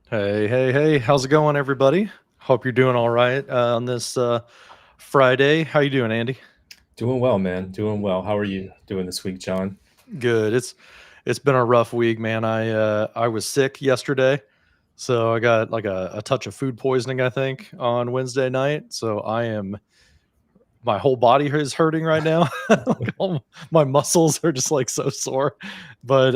Hey, hey, hey, how's it going, everybody? Hope you're doing all right on this Friday. How you doing, Andy? Doing well, man. Doing well. How are you doing this week, John? Good. It's been a rough week, man. I was sick yesterday, so I got like a touch of food poisoning, I think, on Wednesday night. So my whole body is hurting right now. Like all my muscles are just like so sore, but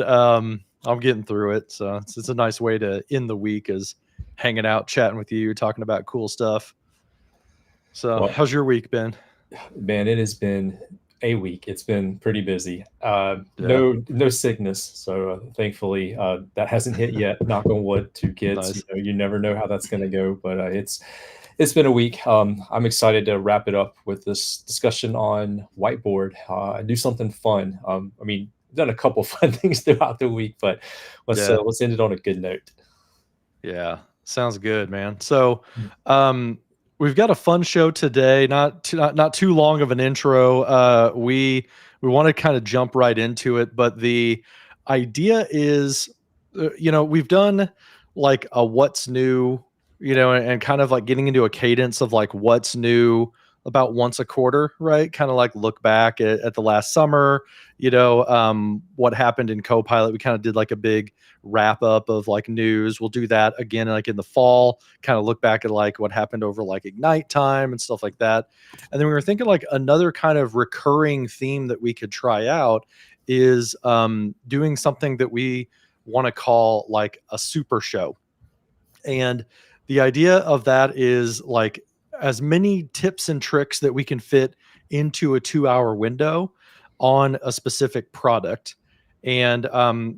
I'm getting through it. So it's a nice way to end the week, is hanging out, chatting with you, talking about cool stuff. So, Well, how's your week been? man, it has been a week. It's been pretty busy. Yeah, No sickness, so thankfully that hasn't hit yet. Knock on wood to kids. nice. You never know how that's going to go, but it's been a week. I'm excited to wrap it up with this discussion on whiteboard. Do something fun. Done a couple fun things throughout the week, but Yeah, let's end it on a good note. yeah, sounds good, man. So, um, we've got a fun show today. Not too long of an intro. We want to kind of jump right into it, but the idea is, we've done like a what's new, and kind of like getting into a cadence of like what's new about once a quarter, right? Kind of like look back at the last summer, what happened in Copilot. We kind of did like a big wrap up of like news. We'll do that again like in the fall, kind of look back at like what happened over like Ignite time and stuff like that. And then we were thinking like another kind of recurring theme that we could try out is doing something that we want to call like a super show. And the idea of that is like as many tips and tricks that we can fit into a 2 hour window on a specific product. And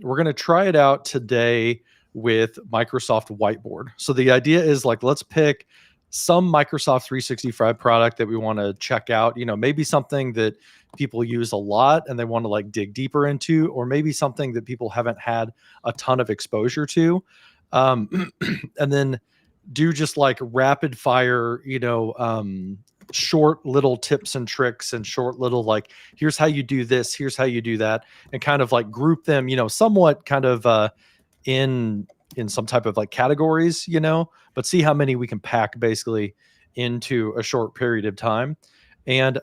we're going to try it out today with Microsoft Whiteboard. So the idea is like, let's pick some Microsoft 365 product that we want to check out, maybe something that people use a lot and they want to like dig deeper into, or maybe something that people haven't had a ton of exposure to. And then do just like rapid fire, short little tips and tricks and short little like, here's how you do this, here's how you do that, and kind of like group them, somewhat kind of in some type of like categories, but see how many we can pack basically into a short period of time. And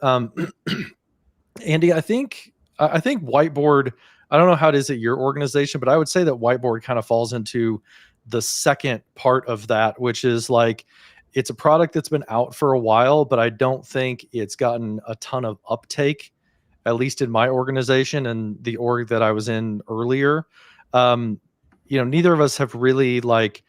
Andy, I think whiteboard. I don't know how it is at your organization, but I would say that whiteboard kind of falls into the second part of that, which is like it's a product that's been out for a while, but I don't think it's gotten a ton of uptake, at least in my organization and the org that I was in earlier. Neither of us have really like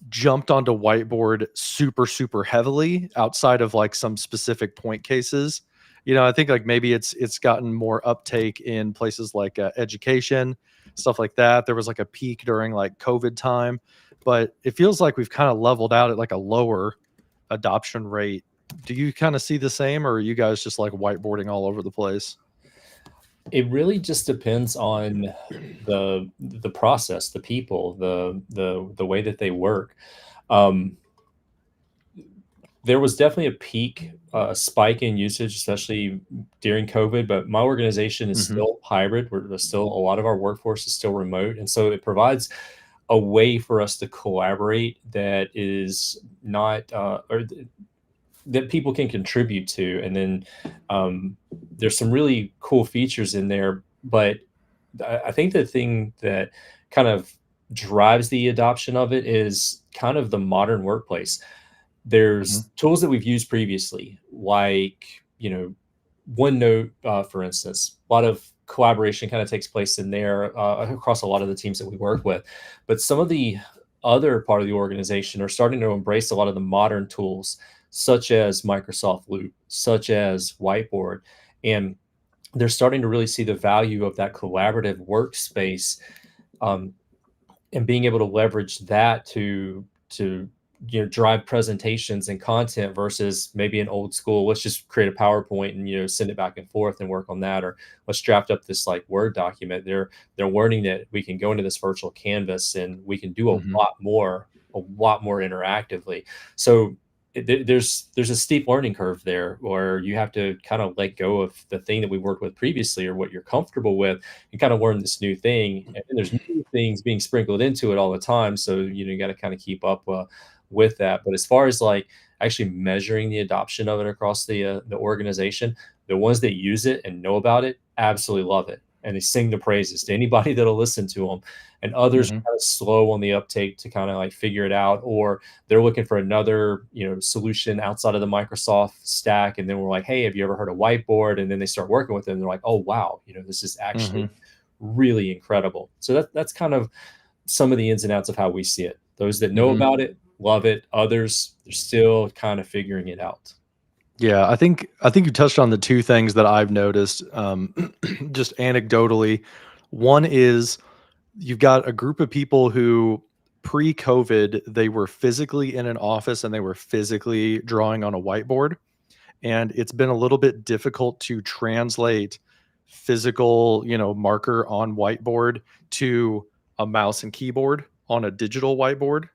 jumped onto whiteboard super super heavily outside of like some specific point cases. I think like maybe it's gotten more uptake in places like education, stuff like that. There was like a peak during like COVID time, but it feels like we've kind of leveled out at like a lower adoption rate. Do you kind of see the same, or are you guys just like whiteboarding all over the place? It really just depends on the process, the people, the way that they work. Um, there was definitely a peak spike in usage, especially during COVID. But my organization is Hmm. still hybrid. We're still a lot of our workforce is still remote, and so it provides a way for us to collaborate that is not that people can contribute to. And then there's some really cool features in there. But I think the thing that kind of drives the adoption of it is kind of the modern workplace. Hmm. There's tools that we've used previously, like, OneNote, for instance. A lot of collaboration kind of takes place in there across a lot of the teams that we work with. But some of the other part of the organization are starting to embrace a lot of the modern tools, such as Microsoft Loop, such as Whiteboard. And they're starting to really see the value of that collaborative workspace, um, and being able to leverage that to drive presentations and content versus maybe an old school, let's just create a PowerPoint and send it back and forth and work on that, or let's draft up this like Word document. They're learning that we can go into this virtual canvas and we can do Hmm. a lot more interactively. So there's a steep learning curve there where you have to kind of let go of the thing that we worked with previously or what you're comfortable with and kind of learn this new thing. And then there's new things being sprinkled into it all the time. So, you got to kind of keep up with that. But as far as like actually measuring the adoption of it across the organization, the ones that use it and know about it absolutely love it. And they sing the praises to anybody that'll listen to them. And others are Hmm. kind of slow on the uptake to kind of like figure it out, or they're looking for another solution outside of the Microsoft stack. And then we're like, hey, have you ever heard of Whiteboard? And then they start working with it and they're like, oh wow, this is actually Hmm. really incredible. So that's kind of some of the ins and outs of how we see it. Those that know Hmm. about it love it. Others, they're still kind of figuring it out. Yeah, I think you touched on the two things that I've noticed, just anecdotally. One is you've got a group of people who pre-COVID, they were physically in an office and they were physically drawing on a whiteboard. And it's been a little bit difficult to translate physical, marker on whiteboard to a mouse and keyboard on a digital whiteboard.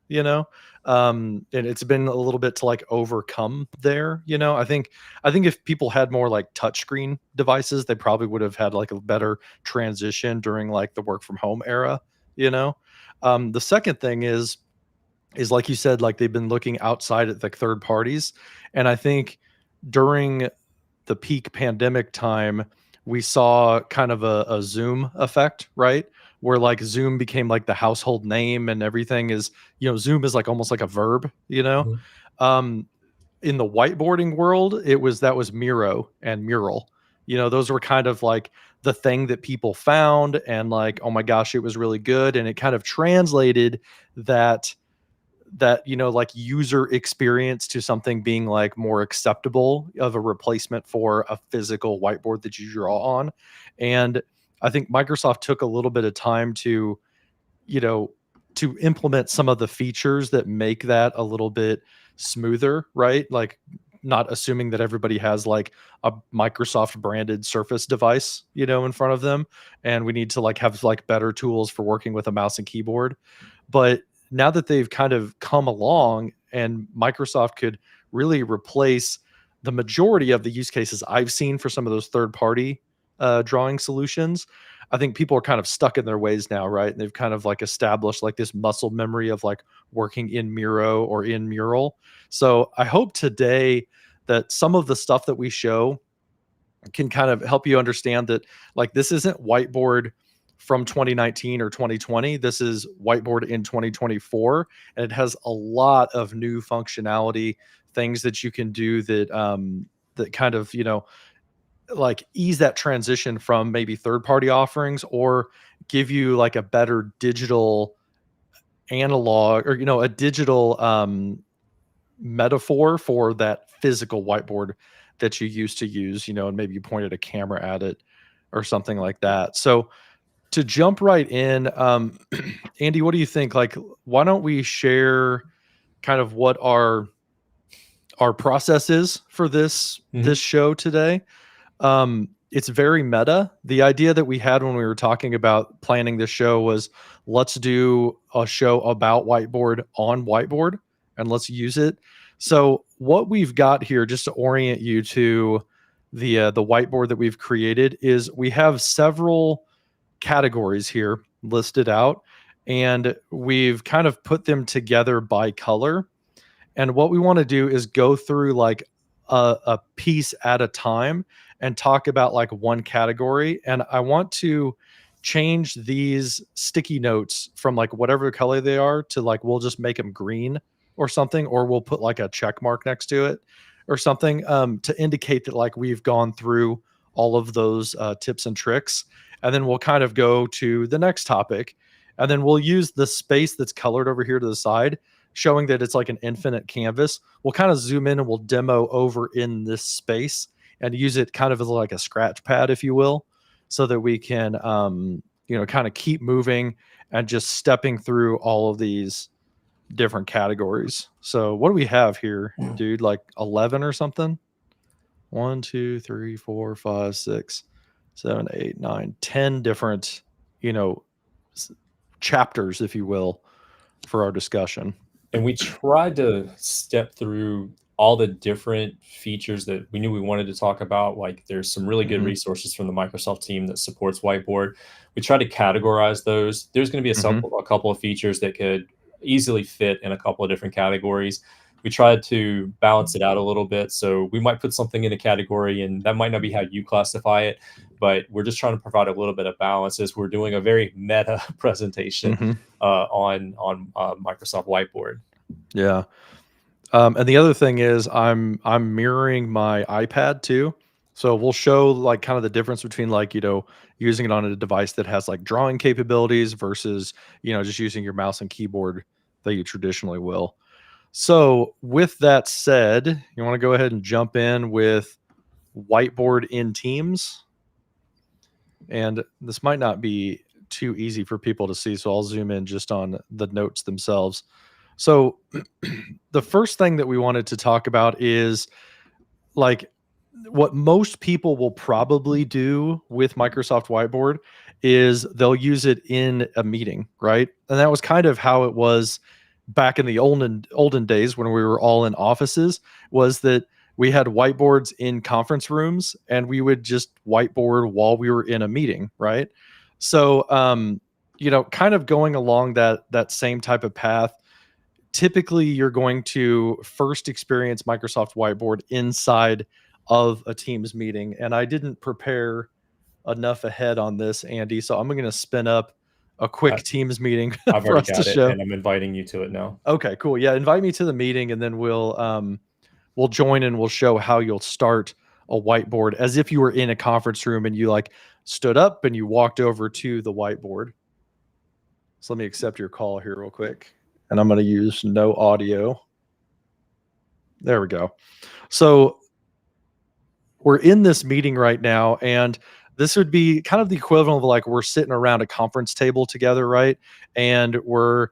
And it's been a little bit to like overcome there. I think if people had more like touchscreen devices, they probably would have had like a better transition during like the work from home era. The second thing is like you said, like they've been looking outside at the third parties. And I think during the peak pandemic time, we saw kind of a Zoom effect, right? Where like Zoom became like the household name and everything Zoom is like almost like a verb. Mhm. Um, in the whiteboarding world, that was Miro and Mural. Those were kind of like the thing that people found and like, oh my gosh, it was really good. And it kind of translated that like user experience to something being like more acceptable of a replacement for a physical whiteboard that you draw on. And I think Microsoft took a little bit of time you know to implement some of the features that make that a little bit smoother, right? Like not assuming that everybody has like a Microsoft branded Surface device in front of them, and we need to like have like better tools for working with a mouse and keyboard. But now that they've kind of come along and Microsoft could really replace the majority of the use cases I've seen for some of those third party drawing solutions, I think people are kind of stuck in their ways now, right? And they've kind of like established like this muscle memory of like working in Miro or in Mural. So I hope today that some of the stuff that we show can kind of help you understand that like this isn't whiteboard from 2019 or 2020. This is whiteboard in 2024, and it has a lot of new functionality, things that you can do that kind of like ease that transition from maybe third party offerings or give you like a better digital analog or a digital metaphor for that physical whiteboard that you used to use, and maybe you pointed a camera at it or something like that. So to jump right in, Andy, what do you think? Like, why don't we share kind of what our process is for this Mhm. show today? It's very meta. The idea that we had when we were talking about planning this show was let's do a show about whiteboard on whiteboard and let's use it. So what we've got here, just to orient you to the whiteboard that we've created, is we have several categories here listed out, and we've kind of put them together by color. And what we want to do is go through like a piece at a time and talk about like one category. And I want to change these sticky notes from like whatever color they are to like we'll just make them green or something, or we'll put like a check mark next to it or something to indicate that like we've gone through all of those tips and tricks. And then we'll kind of go to the next topic. And then we'll use the space that's colored over here to the side, showing that it's like an infinite canvas. We'll kind of zoom in and we'll demo over in this space and use it kind of as like a scratch pad, if you will, so that we can, kind of keep moving and just stepping through all of these different categories. So what do we have here, dude? Like 11 or something? 1, 2, 3, 4, 5, 6, 7, 8, 9, 10 different, you know, chapters, if you will, for our discussion. And we tried to step through all the different features that we knew we wanted to talk about. Like there's some really good Mhm. resources from the Microsoft team that supports Whiteboard. We tried to categorize those. There's going to be Mhm. a couple of features that could easily fit in a couple of different categories. We tried to balance it out a little bit. So we might put something in a category, and that might not be how you classify it, but we're just trying to provide a little bit of balance as we're doing a very meta presentation Mhm. on Microsoft Whiteboard. Yeah. And the other thing is I'm mirroring my iPad too. So we'll show like kind of the difference between like, using it on a device that has like drawing capabilities versus, just using your mouse and keyboard that you traditionally will. So with that said, you want to go ahead and jump in with Whiteboard in Teams. And this might not be too easy for people to see, so I'll zoom in just on the notes themselves. So the first thing that we wanted to talk about is like what most people will probably do with Microsoft Whiteboard is they'll use it in a meeting, right? And that was kind of how it was back in the olden days when we were all in offices, was that we had whiteboards in conference rooms and we would just whiteboard while we were in a meeting, right? So kind of going along that same type of path, typically you're going to first experience Microsoft Whiteboard inside of a Teams meeting. And I didn't prepare enough ahead on this, Andy. So I'm going to spin up a I, quick Teams meeting I've for already us to got it, show. and I'm inviting you to it now. Okay, cool. Yeah, invite me to the meeting, and then we'll join and we'll show how you'll start a whiteboard as if you were in a conference room and you like stood up and you walked over to the whiteboard. So let me accept your call here real quick. And I'm going to use no audio. There we go. So we're in this meeting right now, and this would be kind of the equivalent of like we're sitting around a conference table together, right? And we're,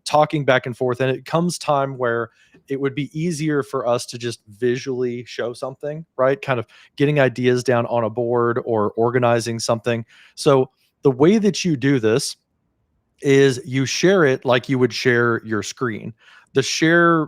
talking back and forth. And it comes time where it would be easier for us to just visually show something, right? Kind of getting ideas down on a board or organizing something. So the way that you do this is you share it like you would share your screen. The share,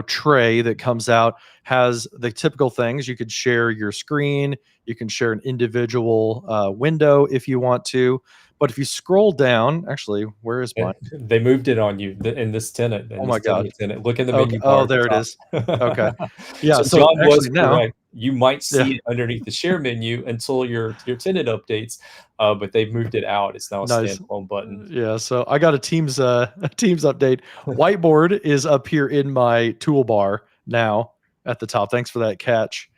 tray that comes out has the typical things. You could share your screen, you can share an individual window if you want to. But if you scroll down, actually, where is mine? They moved it on you in this tenant, Oh my God. tenant. Look in the Okay. menu bar Oh, at the there it is. Okay. top. Yeah. So So John was actually now, correct. You might yeah, see it underneath the share menu until your tenant updates, but they've moved it out. It's now a nice. standalone button. Yeah. So I got a Teams a Teams update. Whiteboard is up here in my toolbar now at the top. Thanks for that catch.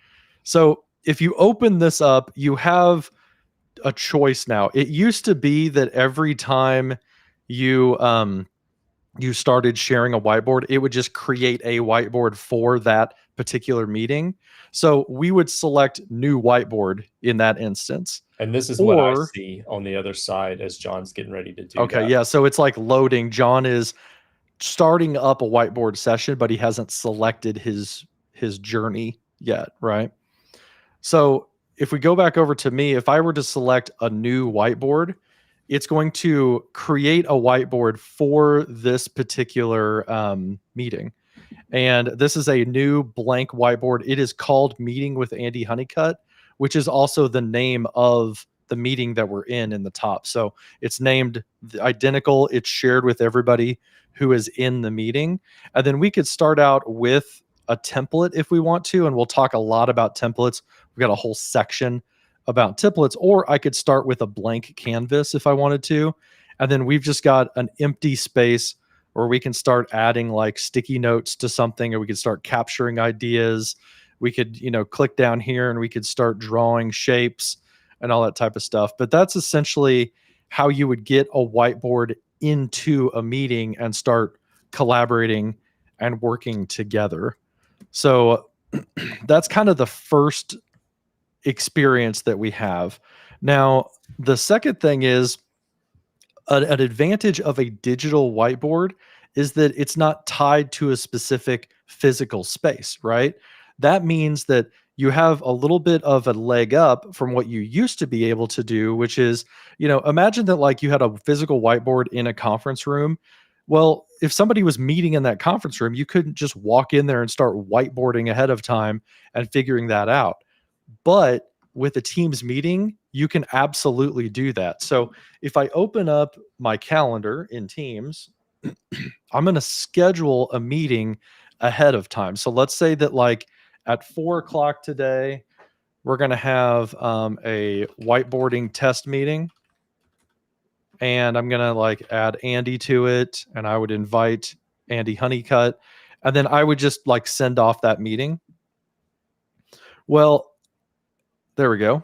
So if you open this up, you have a choice now. It used to be that every time you started sharing a whiteboard, it would just create a whiteboard for that particular meeting. So we would select new whiteboard in that instance. And this is what I Or see on the other side as John's getting ready to do okay, that. yeah, so it's like loading. John is starting up a whiteboard session, but he hasn't selected his journey yet, right? So if we go back over to me, if I were to select a new whiteboard, it's going to create a whiteboard for this particular meeting. And this is a new blank whiteboard. It is called Meeting with Andy Honeycutt, which is also the name of the meeting that we're in the top. So it's named identical. It's shared with everybody who is in the meeting. And then we could start out with a template if we want to. And we'll talk a lot about templates. We've got a whole section about templates, or I could start with a blank canvas if I wanted to. And then we've just got an empty space where we can start adding like sticky notes to something, or we could start capturing ideas. We could, click down here and we could start drawing shapes and all that type of stuff. But that's essentially how you would get a whiteboard into a meeting and start collaborating and working together. So that's kind of the first experience that we have. Now, the second thing is an advantage of a digital whiteboard is that it's not tied to a specific physical space, right? That means that you have a little bit of a leg up from what you used to be able to do, which is, imagine that like you had a physical whiteboard in a conference room. Well, if somebody was meeting in that conference room, you couldn't just walk in there and start whiteboarding ahead of time and figuring that out. But with a Teams meeting, you can absolutely do that. So if I open up my calendar in Teams, I'm going to schedule a meeting ahead of time. So let's say that like at 4 o'clock today, we're going to have a whiteboarding test meeting, and I'm going to like add Andy to it, and I would invite Andy Honeycutt, and then I would just like send off that meeting. Well, there we go.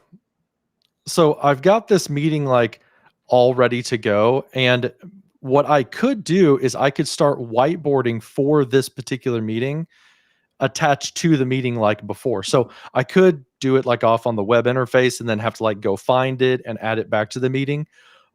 So I've got this meeting like all ready to go. And what I could do is I could start whiteboarding for this particular meeting attached to the meeting like before. So I could do it like off on the web interface and then have to like go find it and add it back to the meeting.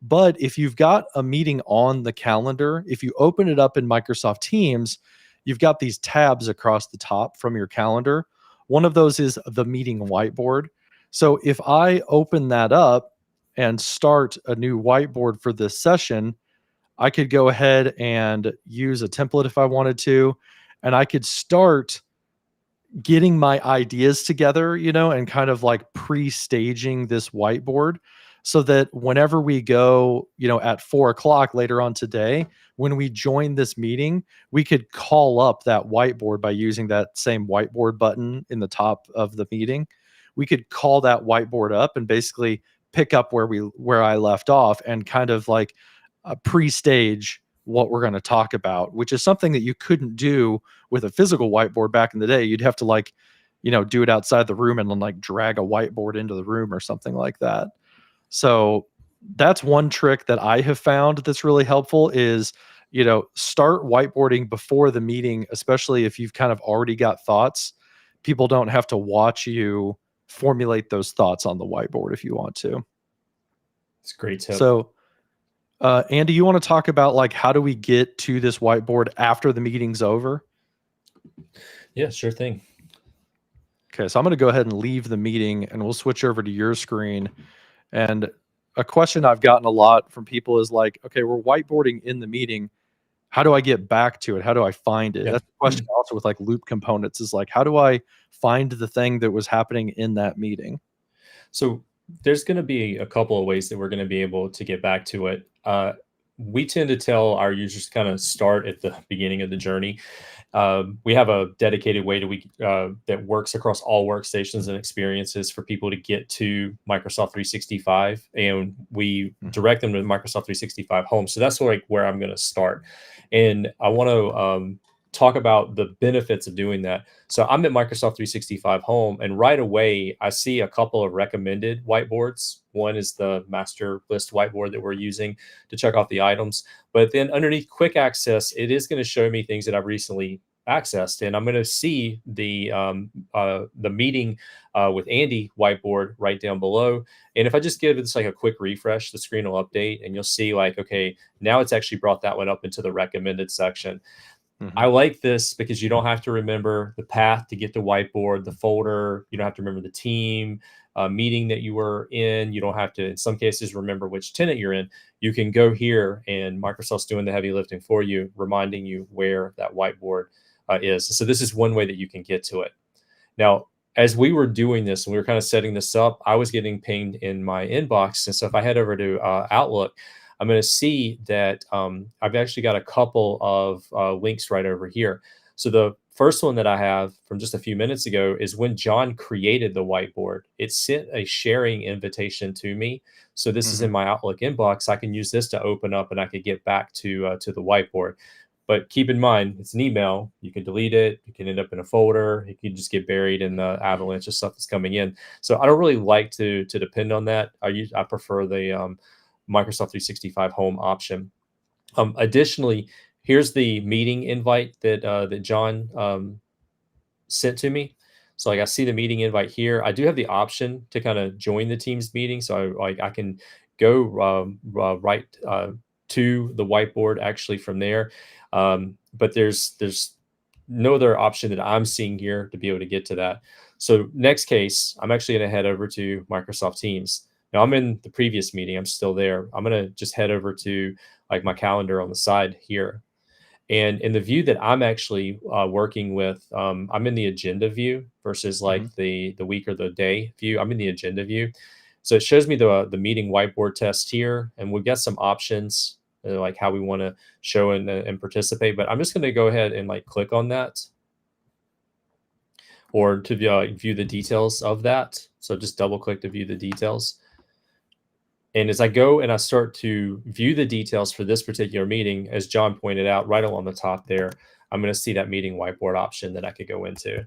But if you've got a meeting on the calendar, if you open it up in Microsoft Teams, you've got these tabs across the top from your calendar. One of those is the meeting whiteboard. So if I open that up and start a new whiteboard for this session, I could go ahead and use a template if I wanted to, and I could start getting my ideas together, and kind of like pre-staging this whiteboard so that whenever we go, at 4 o'clock later on today, when we join this meeting, we could call up that whiteboard by using that same whiteboard button in the top of the meeting. We could call that whiteboard up and basically pick up where I left off and kind of like pre-stage what we're going to talk about, which is something that you couldn't do with a physical whiteboard back in the day. You'd have to like, do it outside the room and then like drag a whiteboard into the room or something like that. So that's one trick that I have found that's really helpful is, start whiteboarding before the meeting, especially if you've kind of already got thoughts. People don't have to watch you formulate those thoughts on the whiteboard if you want to. It's a great tip. So, Andy, you want to talk about like how do we get to this whiteboard after the meeting's over? Yeah, sure thing. Okay, so I'm going to go ahead and leave the meeting and we'll switch over to your screen. And a question I've gotten a lot from people is like, okay, we're whiteboarding in the meeting. How do I get back to it? How do I find it? Yeah. That's the question also with like loop components is like, how do I find the thing that was happening in that meeting? So there's going to be a couple of ways that we're going to be able to get back to it. We tend to tell our users to kind of start at the beginning of the journey. We have a dedicated way that works across all workstations and experiences for people to get to Microsoft 365, and we direct them to Microsoft 365 Home. So that's like where I'm going to start, and I want to talk about the benefits of doing that. So I'm at Microsoft 365 Home, and right away I see a couple of recommended whiteboards. One is the master list whiteboard that we're using to check off the items. But then underneath quick access, it is going to show me things that I've recently accessed, and I'm going to see the meeting with Andy whiteboard right down below. And if I just give this like a quick refresh, the screen will update, and you'll see like, okay, now it's actually brought that one up into the recommended section. I like this because you don't have to remember the path to get the whiteboard, the folder. You don't have to remember the team meeting that you were in. You don't have to, in some cases, remember which tenant you're in. You can go here and Microsoft's doing the heavy lifting for you, reminding you where that whiteboard is. So this is one way that you can get to it. Now, as we were doing this and we were kind of setting this up, I was getting pinged in my inbox. And so if I head over to Outlook, I'm going to see that I've actually got a couple of links right over here. So the first one that I have from just a few minutes ago is when John created the whiteboard, it sent a sharing invitation to me. So this is in my Outlook inbox. I can use this to open up and I could get back to the whiteboard. But keep in mind, it's an email. You can delete it. You can end up in a folder. It can just get buried in the avalanche of stuff that's coming in. So I don't really like to depend on that. I prefer the Microsoft 365 Home option. Additionally, here's the meeting invite that John sent to me. So like I see the meeting invite here. I do have the option to kind of join the Teams meeting. So I can go right to the whiteboard actually from there. But there's no other option that I'm seeing here to be able to get to that. So next case, I'm actually going to head over to Microsoft Teams. Now I'm in the previous meeting. I'm still there. I'm going to just head over to like my calendar on the side here. And in the view that I'm actually working with, I'm in the agenda view versus Hmm. like the week or the day view. I'm in the agenda view. So it shows me the meeting whiteboard test here, and we've got some options like how we want to show and participate. But I'm just going to go ahead and like click on that, or to view the details of that. So just double click to view the details. And as I go and I start to view the details for this particular meeting, as John pointed out, right along the top there, I'm going to see that meeting whiteboard option that I could go into.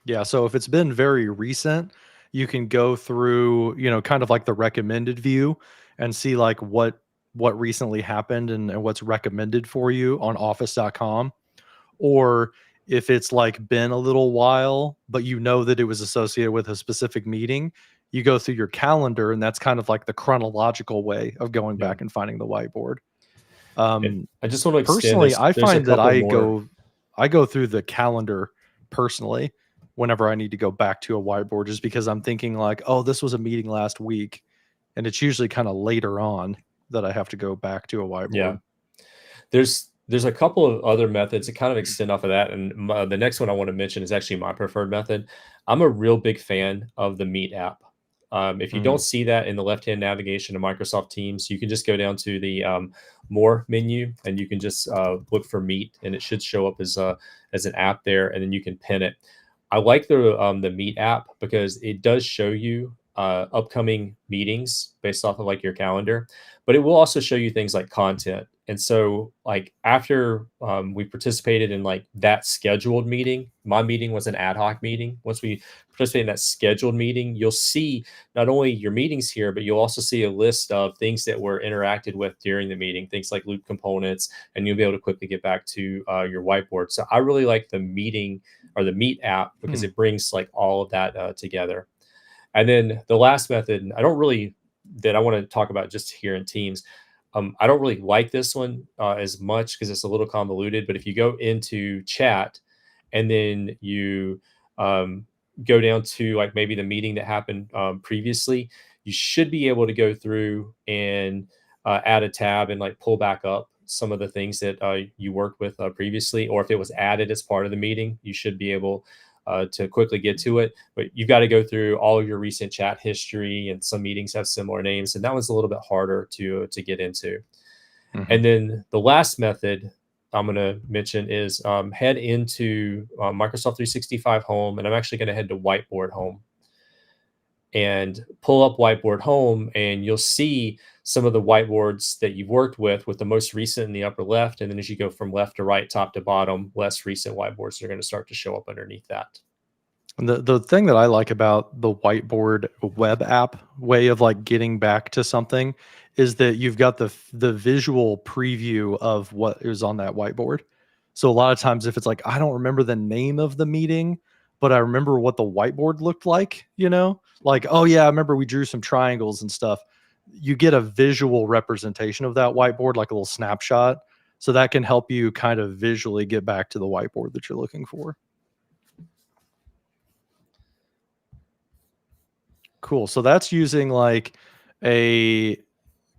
Yeah. So if it's been very recent, you can go through, kind of like the recommended view and see like what recently happened and what's recommended for you on office.com. Or if it's like been a little while, but you know that it was associated with a specific meeting, you go through your calendar, and that's kind of like the chronological way of going Yeah. back and finding the whiteboard. And Um, I just want to extend, Personally, I there's a find that couple more. I go through the calendar personally whenever I need to go back to a whiteboard, just because I'm thinking like, oh, this was a meeting last week, and it's usually kind of later on that I have to go back to a Yeah. whiteboard. There's a couple of other methods that kind of extend off of that, and the next one I want to mention is actually my preferred method. I'm a real big fan of the Meet app. If you don't Mm, see that in the left-hand navigation of Microsoft Teams, you can just go down to the More menu, and you can just look for Meet, and it should show up as an app there, and then you can pin it. I like the Meet app because it does show you upcoming meetings based off of like your calendar, but it will also show you things like content. And so, like after we participated in like that scheduled meeting, my meeting was an ad hoc meeting. Once we participate in that scheduled meeting, you'll see not only your meetings here, but you'll also see a list of things that were interacted with during the meeting, things like loop components, and you'll be able to quickly get back to your whiteboard. So I really like the meeting or the Meet app because hmm. it brings like all of that together. And then the last method, I don't really that I want to talk about just here in Teams. I don't really like this one as much because it's a little convoluted. But if you go into chat and then you um, go down to like maybe the meeting that happened previously, you should be able to go through and add a tab and like pull back up some of the things that you worked with previously, or if it was added as part of the meeting, you should be able to quickly get to it. But you've got to go through all of your recent chat history, and some meetings have similar names, and that one's a little bit harder to get into. Hmm. And then the last method I'm going to mention is head into Microsoft 365 Home, and I'm actually going to head to Whiteboard Home and pull up Whiteboard Home, and you'll see some of the whiteboards that you've worked with the most recent in the upper left. And then as you go from left to right, top to bottom, less recent whiteboards are going to start to show up underneath that. And the thing that I like about the whiteboard web app way of like getting back to something is that you've got the visual preview of what is on that whiteboard. So a lot of times if it's like I don't remember the name of the meeting, but I remember what the whiteboard looked like, like oh yeah, I remember we drew some triangles and stuff. You get a visual representation of that whiteboard, like a little snapshot. So that can help you kind of visually get back to the whiteboard that you're looking for. Cool. So that's using like a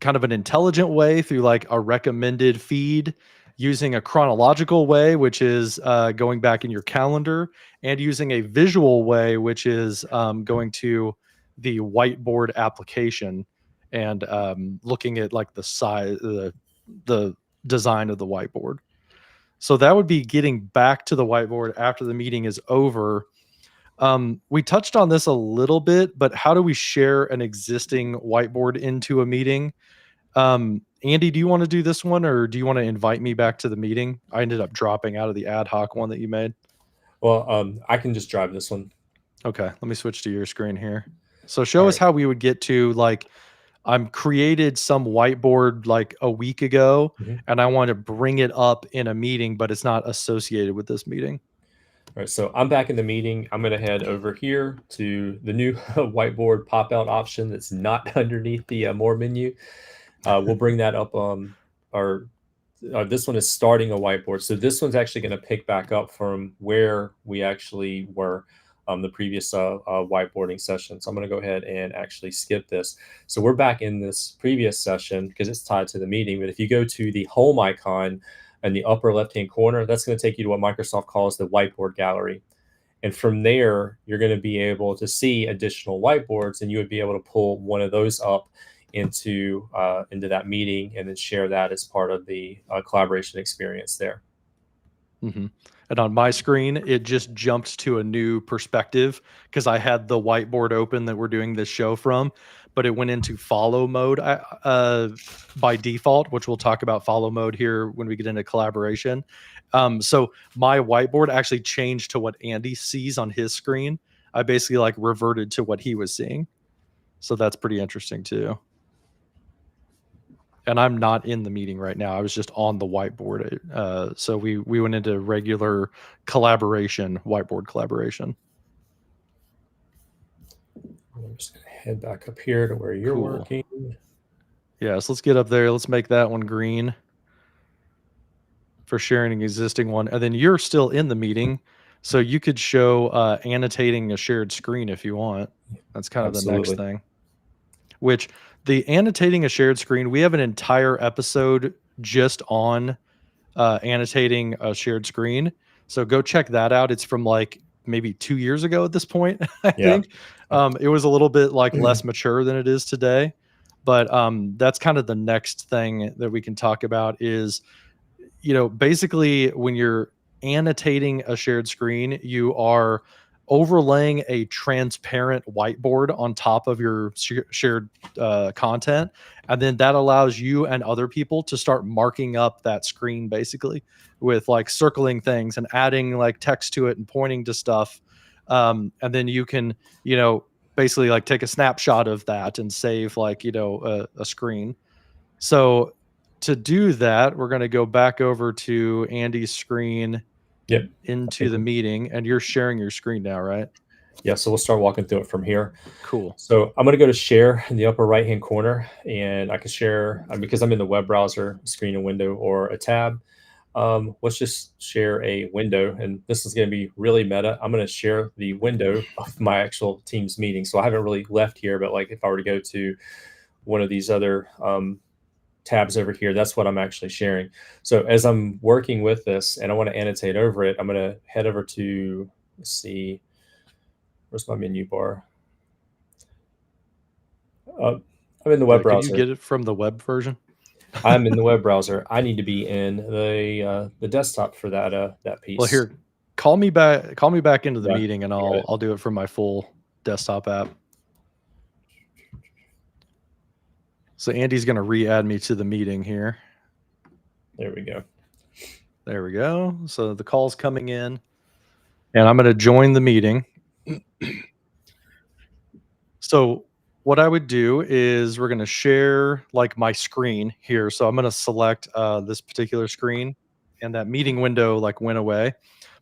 kind of an intelligent way through like a recommended feed, using a chronological way, which is going back in your calendar, and using a visual way, which is going to the whiteboard application and looking at like the size, the design of the whiteboard. So that would be getting back to the whiteboard after the meeting is over. We touched on this a little bit, but how do we share an existing whiteboard into a meeting? Andy, do you want to do this one, or do you want to invite me back to the meeting? I ended up dropping out of the ad hoc one that you made. Well, I can just drive this one. Okay, let me switch to your screen here. So All show us right. how we would get to like I'm created some whiteboard like a week ago, Mhm. and I want to bring it up in a meeting, but it's not associated with this meeting. All right, so I'm back in the meeting. I'm going to head over here to the new whiteboard pop-out option that's not underneath the More menu. We'll bring that up. Our This one is starting a whiteboard, so this one's actually going to pick back up from where we actually were. the previous whiteboarding session. So I'm going to go ahead and actually skip this. So we're back in this previous session because it's tied to the meeting. But if you go to the home icon in the upper left-hand corner, that's going to take you to what Microsoft calls the whiteboard gallery. And from there, you're going to be able to see additional whiteboards, and you would be able to pull one of those up into that meeting and then share that as part of the collaboration experience there. Mm-hmm. And on my screen, it just jumped to a new perspective because I had the whiteboard open that we're doing this show from, but it went into follow mode by default, which we'll talk about follow mode here when we get into collaboration. So my whiteboard actually changed to what Andy sees on his screen. I basically like reverted to what he was seeing. So that's pretty interesting too. And I'm not in the meeting right now. I was just on the whiteboard. So we went into regular collaboration, whiteboard collaboration. I'm just going to head back up here to where you're working. Yeah, so let's get up there. Let's make that one green for sharing an existing one. And then you're still in the meeting, so you could show annotating a shared screen if you want. That's kind of the next thing. Which the annotating a shared screen, we have an entire episode just on annotating a shared screen. So go check that out. It's from like maybe 2 years ago at this point, I think. It was a little bit like less mature than it is today. But that's kind of the next thing that we can talk about is, basically when you're annotating a shared screen, you are overlaying a transparent whiteboard on top of your shared content. And then that allows you and other people to start marking up that screen basically with like circling things and adding like text to it and pointing to stuff. And then you can, basically like take a snapshot of that and save like, a screen. So to do that, we're going to go back over to Andy's screen. Yep. Into the meeting, and you're sharing your screen now, right? Yeah, so we'll start walking through it from here. Cool. So I'm going to go to share in the upper right-hand corner, and I can share because I'm in the web browser, screen, a window, or a tab. Let's just share a window, and this is going to be really meta. I'm going to share the window of my actual Teams meeting. So I haven't really left here, but like if I were to go to one of these other tabs over here, that's what I'm actually sharing. So as I'm working with this and I want to annotate over it, I'm going to head over to, let's see, where's my menu bar? I'm in the web browser. Can you get it from the web version? I'm in the web browser. I need to be in the desktop for that piece. Well, here, call me back into the meeting, and I'll do it from my full desktop app. So Andy's going to re-add me to the meeting here. There we go. There we go. So the call's coming in, and I'm going to join the meeting. So what I would do is we're going to share like my screen here. So I'm going to select this particular screen, and that meeting window like went away.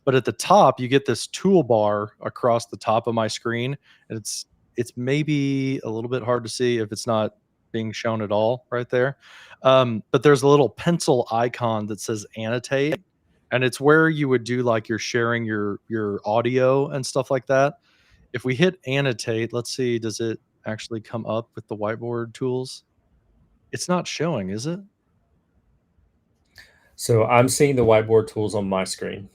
But at the top, you get this toolbar across the top of my screen, and it's maybe a little bit hard to see if it's not being shown at all right there. But there's a little pencil icon that says annotate, and it's where you would do like you're sharing your audio and stuff like that. If we hit annotate, let's see, does it actually come up with the whiteboard tools? It's not showing, is it? So I'm seeing the whiteboard tools on my screen.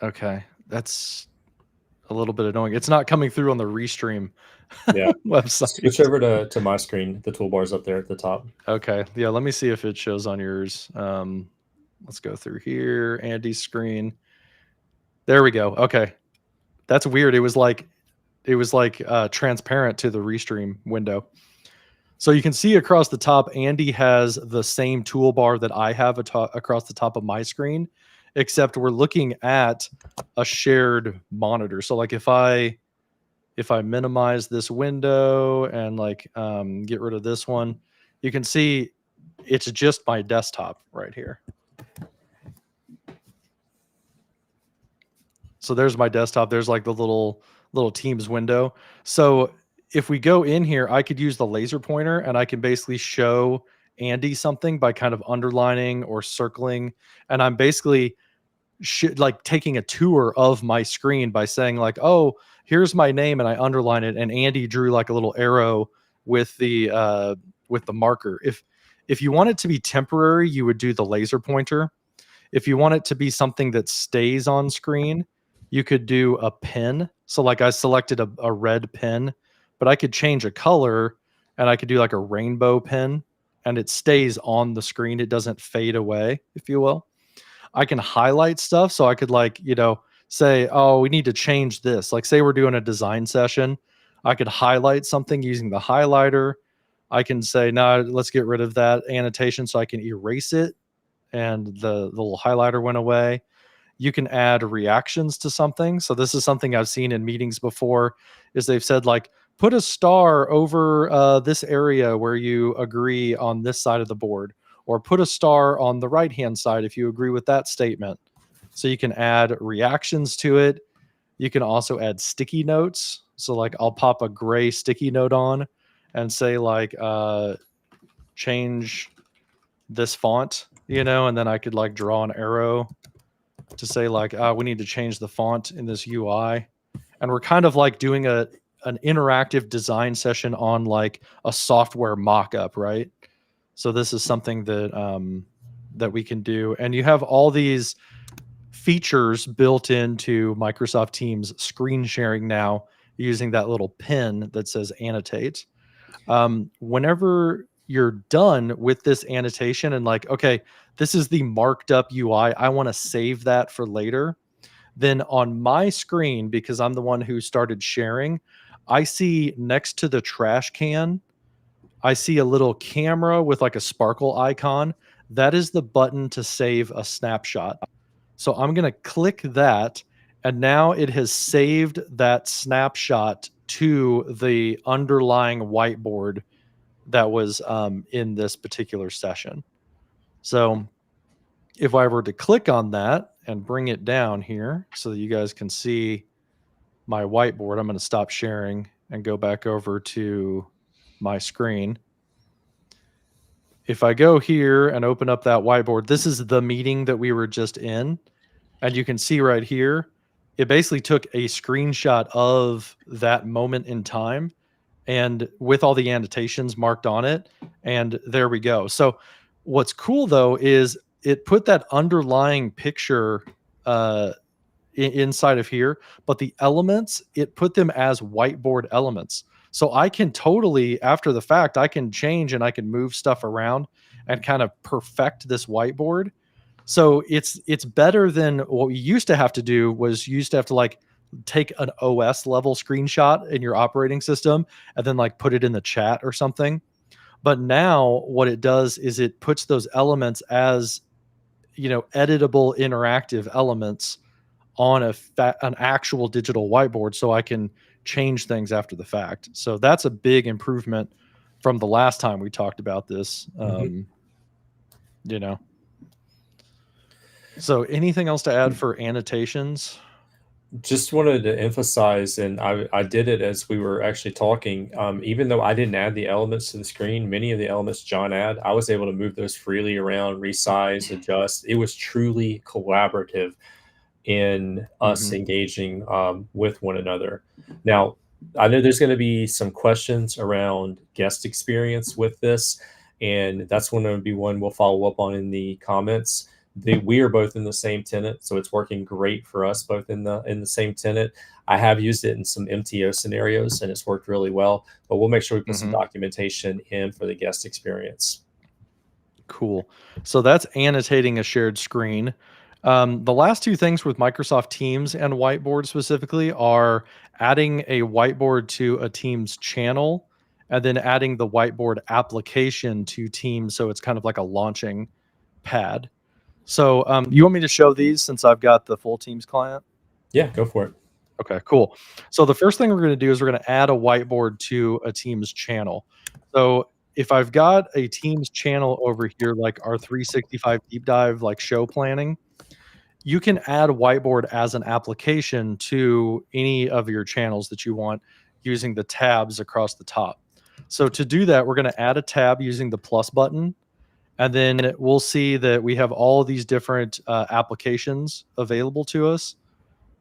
Okay, that's a little bit annoying. It's not coming through on the Restream website. Switch over to my screen. The toolbar's up there at the top. Okay, yeah, let me see if it shows on yours. Let's go through here, Andy's screen. There we go. Okay, that's weird. It was like transparent to the Restream window. So you can see across the top, Andy has the same toolbar that I have across the top of my screen, except we're looking at a shared monitor. So like if I minimize this window and like get rid of this one, you can see it's just my desktop right here. So there's my desktop. There's like the little Teams window. So if we go in here, I could use the laser pointer and I can basically show Andy something by kind of underlining or circling. And I'm basically like taking a tour of my screen by saying like, oh, here's my name, and I underline it, and Andy drew like a little arrow with the marker. If you want it to be temporary, you would do the laser pointer. If you want it to be something that stays on screen, you could do a pen. So like I selected a red pen, but I could change a color and I could do like a rainbow pen, and it stays on the screen. It doesn't fade away, if you will. I can highlight stuff. So I could like, say, oh, we need to change this. Like say we're doing a design session. I could highlight something using the highlighter. I can say, no, let's get rid of that annotation so I can erase it. And the little highlighter went away. You can add reactions to something. So this is something I've seen in meetings before, is they've said like, put a star over this area where you agree on this side of the board, or put a star on the right-hand side if you agree with that statement. So you can add reactions to it. You can also add sticky notes. So like I'll pop a gray sticky note on and say like, change this font, and then I could like draw an arrow to say like, we need to change the font in this UI. And we're kind of like doing an interactive design session on like a software mock-up, right? So this is something that we can do. And you have all these features built into Microsoft Teams screen sharing now using that little pin that says annotate. Whenever you're done with this annotation and like, okay, this is the marked up UI, I want to save that for later. Then on my screen, because I'm the one who started sharing, I see next to the trash can, I see a little camera with like a sparkle icon. That is the button to save a snapshot. So I'm going to click that, and now it has saved that snapshot to the underlying whiteboard that was in this particular session. So if I were to click on that and bring it down here so that you guys can see my whiteboard, I'm going to stop sharing and go back over to my screen. If I go here and open up that whiteboard, this is the meeting that we were just in. And you can see right here, it basically took a screenshot of that moment in time and with all the annotations marked on it. And there we go. So what's cool though is it put that underlying picture inside of here, but the elements, it put them as whiteboard elements. So I can totally, after the fact, I can change and I can move stuff around and kind of perfect this whiteboard. So it's better than what we used to have to do. Was you used to have to like take an OS level screenshot in your operating system and then like put it in the chat or something. But now what it does is it puts those elements as, editable interactive elements on an actual digital whiteboard, so I can change things after the fact. So that's a big improvement from the last time we talked about this. So anything else to add for annotations? Just wanted to emphasize, and I did it as we were actually talking, even though I didn't add the elements to the screen, many of the elements John had, I was able to move those freely around, resize, adjust. It was truly collaborative in us engaging with one another. Now, I know there's going to be some questions around guest experience with this, and that's going to be one we'll follow up on in the comments. We are both in the same tenant, so it's working great for us both in the same tenant. I have used it in some MTO scenarios, and it's worked really well. But we'll make sure we put some documentation in for the guest experience. Cool. So that's annotating a shared screen. The last two things with Microsoft Teams and Whiteboard specifically are adding a whiteboard to a Teams channel and then adding the whiteboard application to Teams. So it's kind of like a launching pad. So you want me to show these since I've got the full Teams client? Yeah, go for it. Okay, cool. So the first thing we're going to do is we're going to add a whiteboard to a Teams channel. So if I've got a Teams channel over here, like our 365 deep dive, like show planning, you can add whiteboard as an application to any of your channels that you want using the tabs across the top. So to do that, we're going to add a tab using the plus button. And then we'll see that we have all these different applications available to us.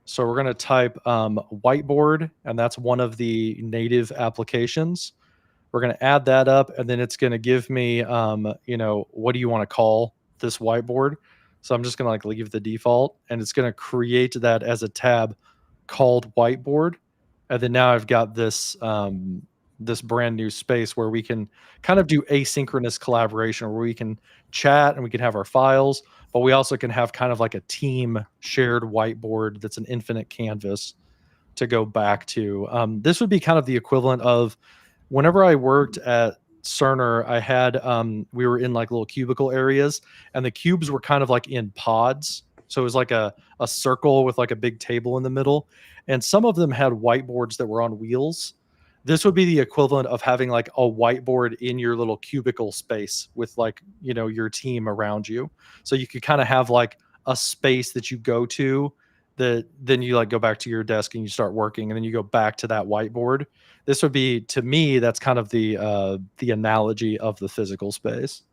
So we're going to type Whiteboard, and that's one of the native applications. We're going to add that up, and then it's going to give me, what do you want to call this whiteboard? So I'm just going to like leave the default, and it's going to create that as a tab called Whiteboard. And then now I've got this this brand new space where we can kind of do asynchronous collaboration, where we can chat and we can have our files, but we also can have kind of like a team shared whiteboard that's an infinite canvas to go back to. This would be kind of the equivalent of whenever I worked at Cerner, I had we were in like little cubicle areas, and the cubes were kind of like in pods. So it was like a circle with like a big table in the middle, and some of them had whiteboards that were on wheels. This would be the equivalent of having like a whiteboard in your little cubicle space with like, your team around you. So you could kind of have like a space that you go to, that then you like go back to your desk and you start working, and then you go back to that whiteboard. This would be, to me, that's kind of the analogy of the physical space.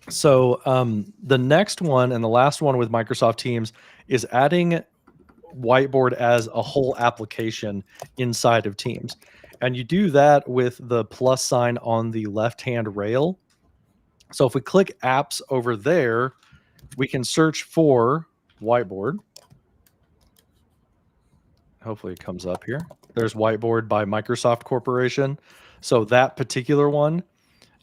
So the next one and the last one with Microsoft Teams is adding Whiteboard as a whole application inside of Teams. And you do that with the plus sign on the left-hand rail. So if we click apps over there, we can search for Whiteboard. Hopefully it comes up here. There's Whiteboard by Microsoft Corporation. So that particular one,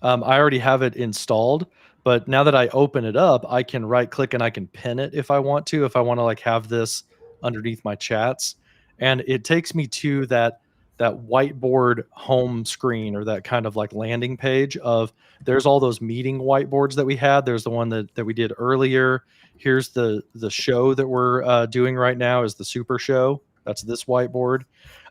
I already have it installed. But now that I open it up, I can right click and I can pin it if I want to like have this underneath my chats. And it takes me to that whiteboard home screen, or that kind of like landing page of, there's all those meeting whiteboards that we had. There's the one that we did earlier. Here's the show that we're doing right now is the Super Show. That's this whiteboard.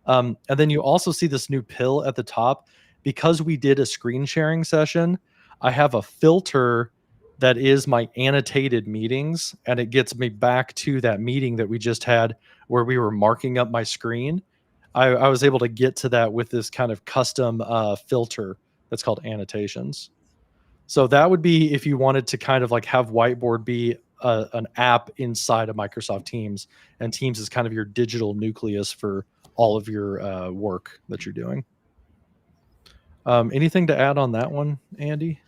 And then you also see this new pill at the top. Because we did a screen sharing session, I have a filter that is my annotated meetings, and it gets me back to that meeting that we just had where we were marking up my screen. I was able to get to that with this kind of custom filter that's called annotations. So that would be if you wanted to kind of like have Whiteboard be an app inside of Microsoft Teams, and Teams is kind of your digital nucleus for all of your work that you're doing. Anything to add on that one, Andy?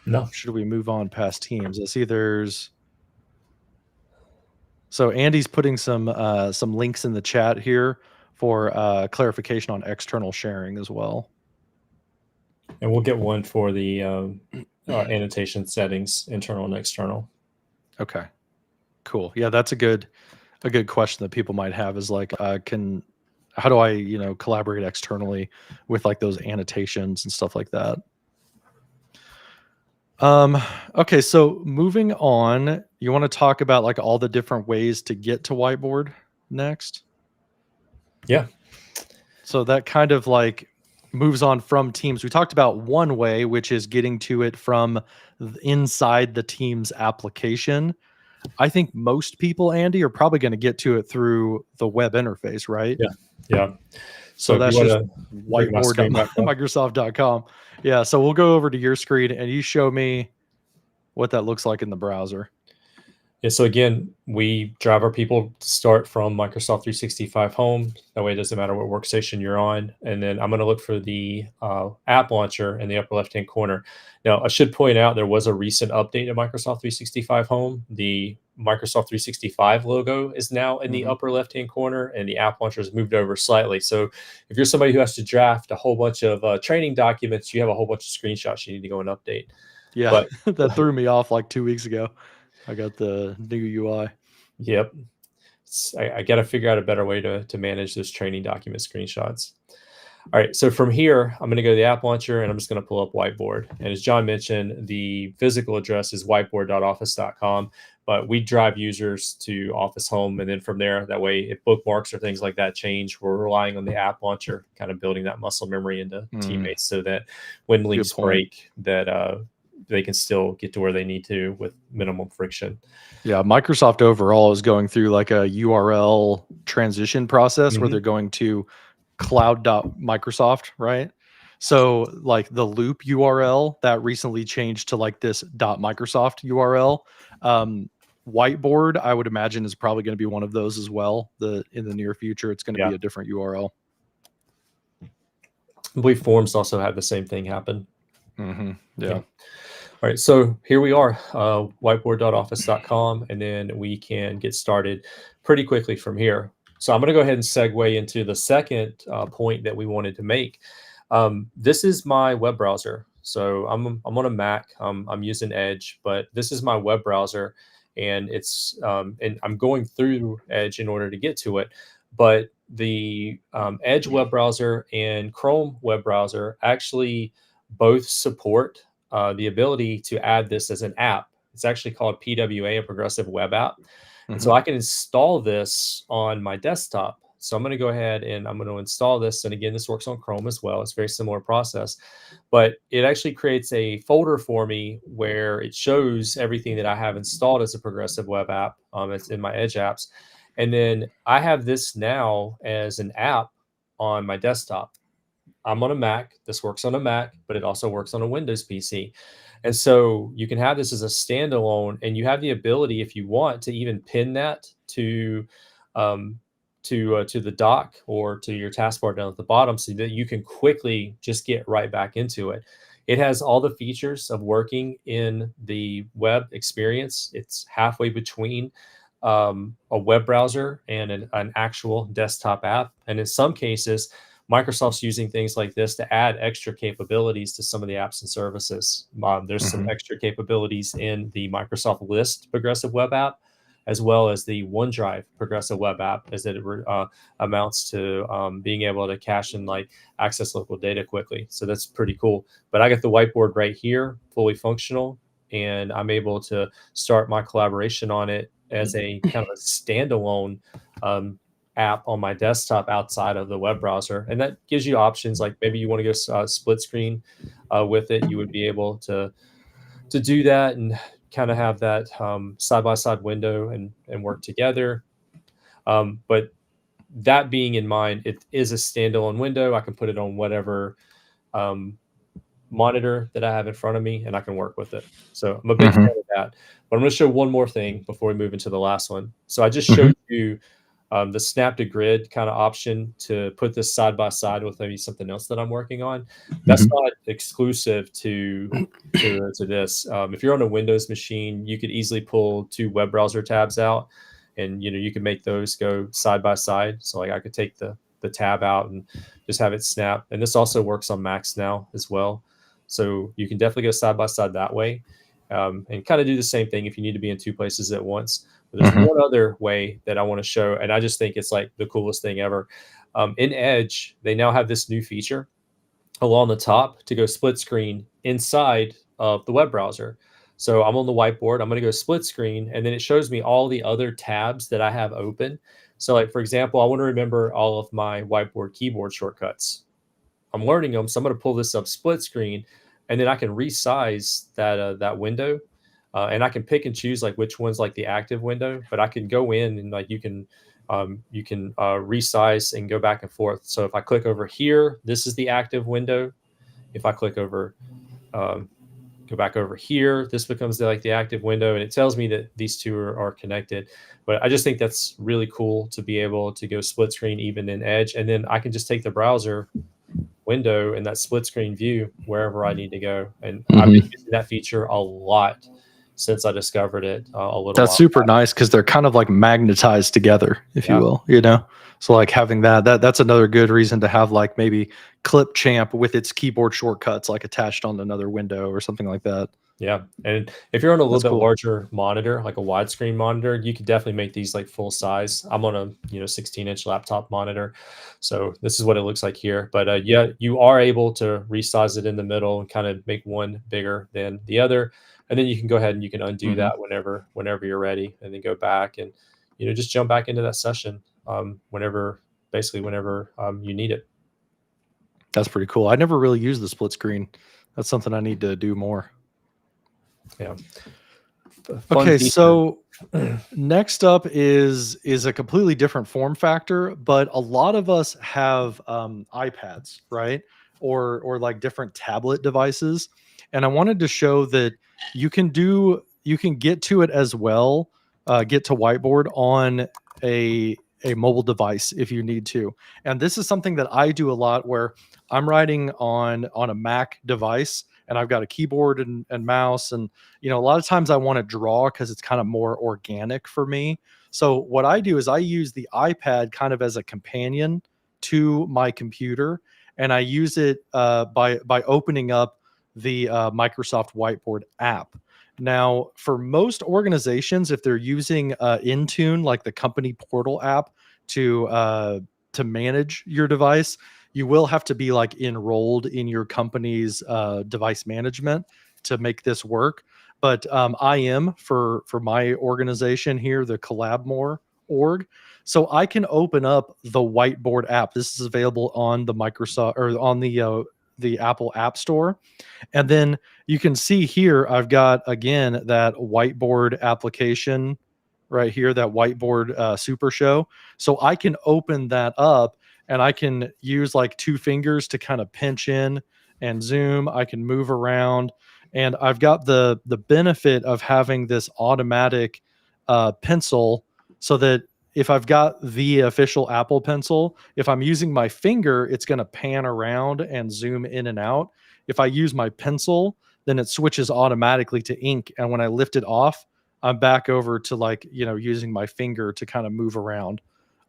No. Should we move on past Teams? Let's see. So Andy's putting some links in the chat here for clarification on external sharing as well. And we'll get one for the annotation settings, internal and external. Okay, cool. Yeah, that's a good question that people might have, is like, how do I, collaborate externally with like those annotations and stuff like that? Okay, so moving on, you want to talk about like all the different ways to get to Whiteboard next? Yeah. So that kind of like moves on from Teams. We talked about one way, which is getting to it from inside the Teams application. I think most people, Andy, are probably going to get to it through the web interface, right? Yeah. So that's just whiteboard.microsoft.com. Yeah. So we'll go over to your screen and you show me what that looks like in the browser. Yeah. So again, we drive our people to start from Microsoft 365 Home. That way it doesn't matter what workstation you're on. And then I'm going to look for the app launcher in the upper left-hand corner. Now, I should point out there was a recent update to Microsoft 365 Home. The Microsoft 365 logo is now in the upper left-hand corner, and the app launcher has moved over slightly. So if you're somebody who has to draft a whole bunch of training documents, you have a whole bunch of screenshots you need to go and update. Yeah, but that threw me off like 2 weeks ago. I got the new UI. Yep. I got to figure out a better way to manage those training document screenshots. All right, so from here, I'm going to go to the app launcher, and I'm just going to pull up Whiteboard. And as John mentioned, the physical address is whiteboard.office.com, but we drive users to Office Home, and then from there, that way, if bookmarks or things like that change, we're relying on the app launcher, kind of building that muscle memory into teammates, so that when links break, that they can still get to where they need to with minimum friction. Yeah, Microsoft overall is going through like a URL transition process where they're going to cloud.microsoft, right? So like the loop URL that recently changed to like this .microsoft URL, Whiteboard, I would imagine, is probably going to be one of those as well. In the near future, it's going to Yeah. be a different URL. I believe forms also have the same thing happen. Yeah. All right, so here we are, whiteboard.office.com, and then we can get started pretty quickly from here. So I'm going to go ahead and segue into the second point that we wanted to make. This is my web browser. So I'm on a Mac. I'm using Edge, but this is my web browser, and and I'm going through Edge in order to get to it. But the Edge web browser and Chrome web browser actually both support the ability to add this as an app. It's actually called PWA, a progressive web app. And so I can install this on my desktop. So I'm going to go ahead and I'm going to install this. And again, this works on Chrome as well. It's a very similar process, but it actually creates a folder for me where it shows everything that I have installed as a progressive web app. It's in my Edge apps. And then I have this now as an app on my desktop. I'm on a Mac. This works on a Mac, but it also works on a Windows PC. And so you can have this as a standalone, and you have the ability, if you want, to even pin that um, to the dock or to your taskbar down at the bottom, so that you can quickly just get right back into it. It has all the features of working in the web experience. It's halfway between a web browser and an actual desktop app, and in some cases, Microsoft's using things like this to add extra capabilities to some of the apps and services. There's some extra capabilities in the Microsoft List progressive web app, as well as the OneDrive progressive web app, as it amounts to being able to cache and like access local data quickly. So that's pretty cool. But I got the whiteboard right here, fully functional, and I'm able to start my collaboration on it as a kind of a standalone app on my desktop outside of the web browser. And that gives you options, like maybe you want to go split screen with it. You would be able to do that and kind of have that side-by-side window and work together. But that being in mind, it is a standalone window. I can put it on whatever monitor that I have in front of me, and I can work with it. So I'm a big fan of that. But I'm going to show one more thing before we move into the last one. So I just showed you the snap to grid kind of option to put this side by side with maybe something else that I'm working on. That's not exclusive to this. If you're on a Windows machine, you could easily pull two web browser tabs out, and you can make those go side by side. So like I could take the tab out and just have it snap. And this also works on Macs now as well. So you can definitely go side by side that way, and kind of do the same thing if you need to be in two places at once. But there's one other way that I want to show, and I just think it's like the coolest thing ever. In Edge, they now have this new feature along the top to go split screen inside of the web browser. So I'm on the whiteboard. I'm going to go split screen, and then it shows me all the other tabs that I have open. So like, for example, I want to remember all of my whiteboard keyboard shortcuts. I'm learning them, so I'm going to pull this up split screen, and then I can resize that window. And I can pick and choose like which one's like the active window, but I can go in and like you can resize and go back and forth. So if I click over here, this is the active window. If I click over, go back over here, this becomes the active window, and it tells me that these two are connected. But I just think that's really cool to be able to go split screen even in Edge, and then I can just take the browser window and that split screen view wherever I need to go. And I've been using that feature a lot since I discovered it a little That's super nice because they're kind of like magnetized together, if you will, So like having that's another good reason to have like maybe Clipchamp with its keyboard shortcuts like attached on another window or something like that. Yeah. And if you're on a little bit larger monitor, like a widescreen monitor, you could definitely make these like full size. I'm on a 16-inch laptop monitor, so this is what it looks like here. But yeah, you are able to resize it in the middle and kind of make one bigger than the other. And then you can go ahead and you can undo that whenever you're ready, and then go back and just jump back into that session whenever you need it. That's pretty cool. I never really used the split screen. That's something I need to do more. Yeah. Okay, so next up is a completely different form factor, but a lot of us have iPads, right? or like different tablet devices. And I wanted to show that you can get to it as well, get to Whiteboard on a mobile device if you need to. And this is something that I do a lot where I'm writing on a Mac device and I've got a keyboard and mouse. And a lot of times I want to draw because it's kind of more organic for me. So what I do is I use the iPad kind of as a companion to my computer, and I use it by opening up the Microsoft Whiteboard app. Now, for most organizations, if they're using Intune, like the company portal app, to manage your device, you will have to be like enrolled in your company's device management to make this work. But I am for my organization here, the Collabmore org. So I can open up the Whiteboard app. This is available on the Microsoft or on the Apple App Store. And then you can see here, I've got, again, that Whiteboard application right here, that Whiteboard Super Show. So I can open that up and I can use like two fingers to kind of pinch in and zoom. I can move around. And I've got the benefit of having this automatic pencil, so that if I've got the official Apple Pencil, if I'm using my finger, it's going to pan around and zoom in and out. If I use my pencil, then it switches automatically to ink. And when I lift it off, I'm back over to like, using my finger to kind of move around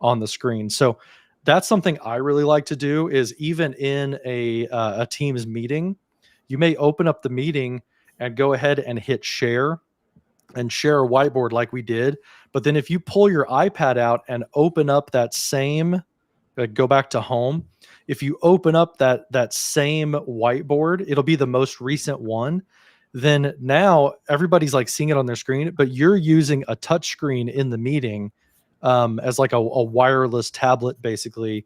on the screen. So that's something I really like to do, is even in a Teams meeting, you may open up the meeting and go ahead and hit share and share a whiteboard like we did. But then if you pull your iPad out and open up that same, go back to home, if you open up that same whiteboard, it'll be the most recent one. Then now everybody's like seeing it on their screen, but you're using a touch screen in the meeting, as like a wireless tablet, basically,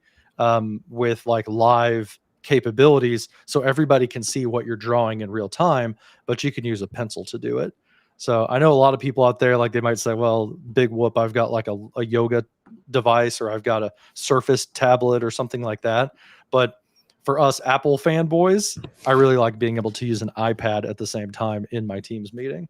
with like live capabilities. So everybody can see what you're drawing in real time, but you can use a pencil to do it. So I know a lot of people out there, like they might say, well, big whoop, I've got like a yoga device, or I've got a Surface tablet or something like that. But for us Apple fanboys, I really like being able to use an iPad at the same time in my Teams meeting.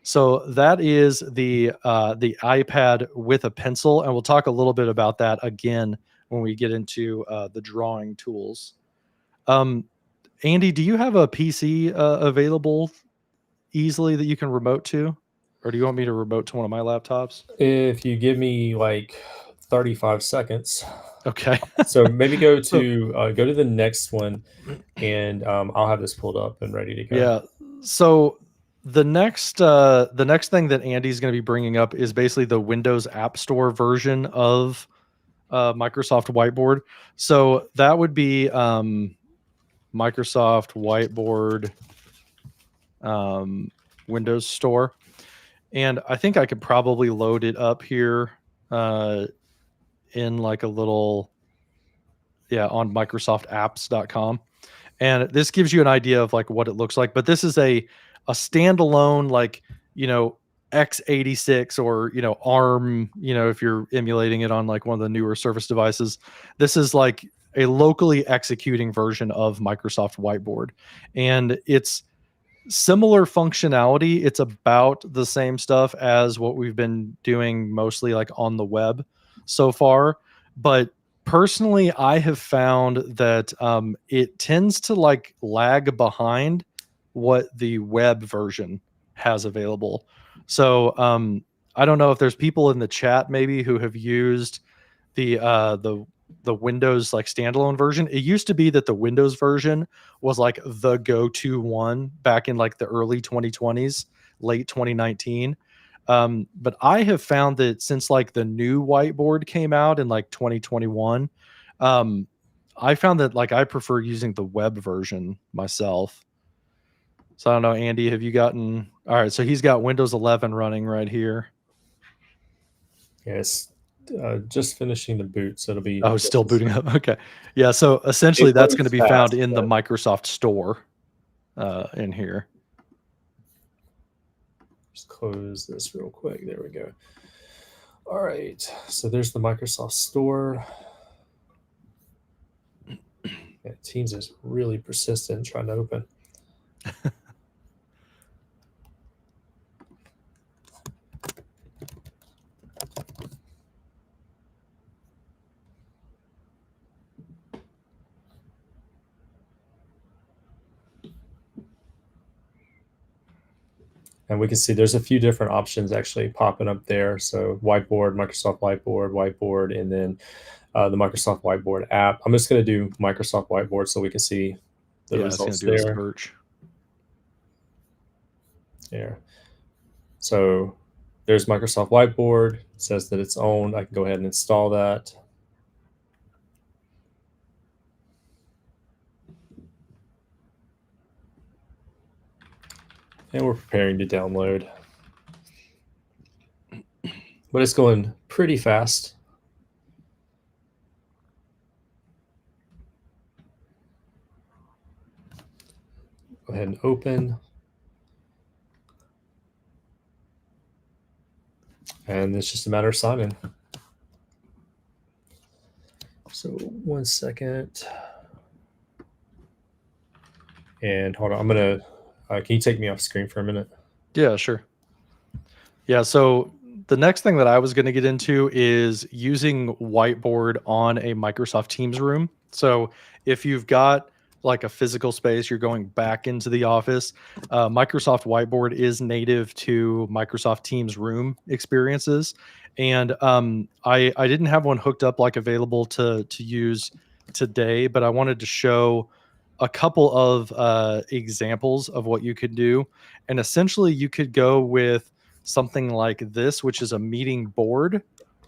So that is the iPad with a pencil, and we'll talk a little bit about that again when we get into the drawing tools. Andy, do you have a PC available easily that you can remote to, or do you want me to remote to one of my laptops? If you give me like 35 seconds. Okay. So maybe go to the next one, and I'll have this pulled up and ready to go. Yeah. So the next thing that Andy's going to be bringing up is basically the Windows App Store version of Microsoft Whiteboard. So that would be Microsoft Whiteboard Windows Store. And I think I could probably load it up here in like a little, on microsoftapps.com. And this gives you an idea of like what it looks like. But this is a standalone, like, x86 or, ARM, if you're emulating it on like one of the newer Surface devices. This is like a locally executing version of Microsoft Whiteboard. And it's similar functionality. It's about the same stuff as what we've been doing mostly like on the web so far. But personally, I have found that it tends to like lag behind what the web version has available. So I don't know if there's people in the chat maybe who have used the Windows like standalone version. It used to be that the Windows version was like the go-to one back in like the early 2020s, late 2019. But I have found that since like the new whiteboard came out in like 2021, I found that like I prefer using the web version myself. So I don't know, Andy, have you gotten? All right, so he's got Windows 11 running right here. Yes. Just finishing the boot, so it'll be. Oh, still booting up. Okay. Yeah. So essentially that's going to be found in the Microsoft Store in here. Just close this real quick. There we go. All right. So there's the Microsoft Store. Yeah, Teams is really persistent trying to open. And we can see there's a few different options actually popping up there. So Whiteboard, Microsoft Whiteboard, and then the Microsoft Whiteboard app. I'm just going to do Microsoft Whiteboard so we can see the Yeah, it's going results to do a there. search. There. So there's Microsoft Whiteboard. It says that it's owned. I can go ahead and install that. And we're preparing to download. But it's going pretty fast. Go ahead and open. And it's just a matter of signing. So 1 second. And hold on, I'm going to, can you take me off screen for a minute? Yeah, sure. Yeah, so the next thing that I was going to get into is using Whiteboard on a Microsoft Teams room. So if you've got like a physical space, you're going back into the office, Microsoft Whiteboard is native to Microsoft Teams room experiences. And I didn't have one hooked up like available to use today, but I wanted to show a couple of examples of what you could do. And essentially you could go with something like this, which is a meeting board,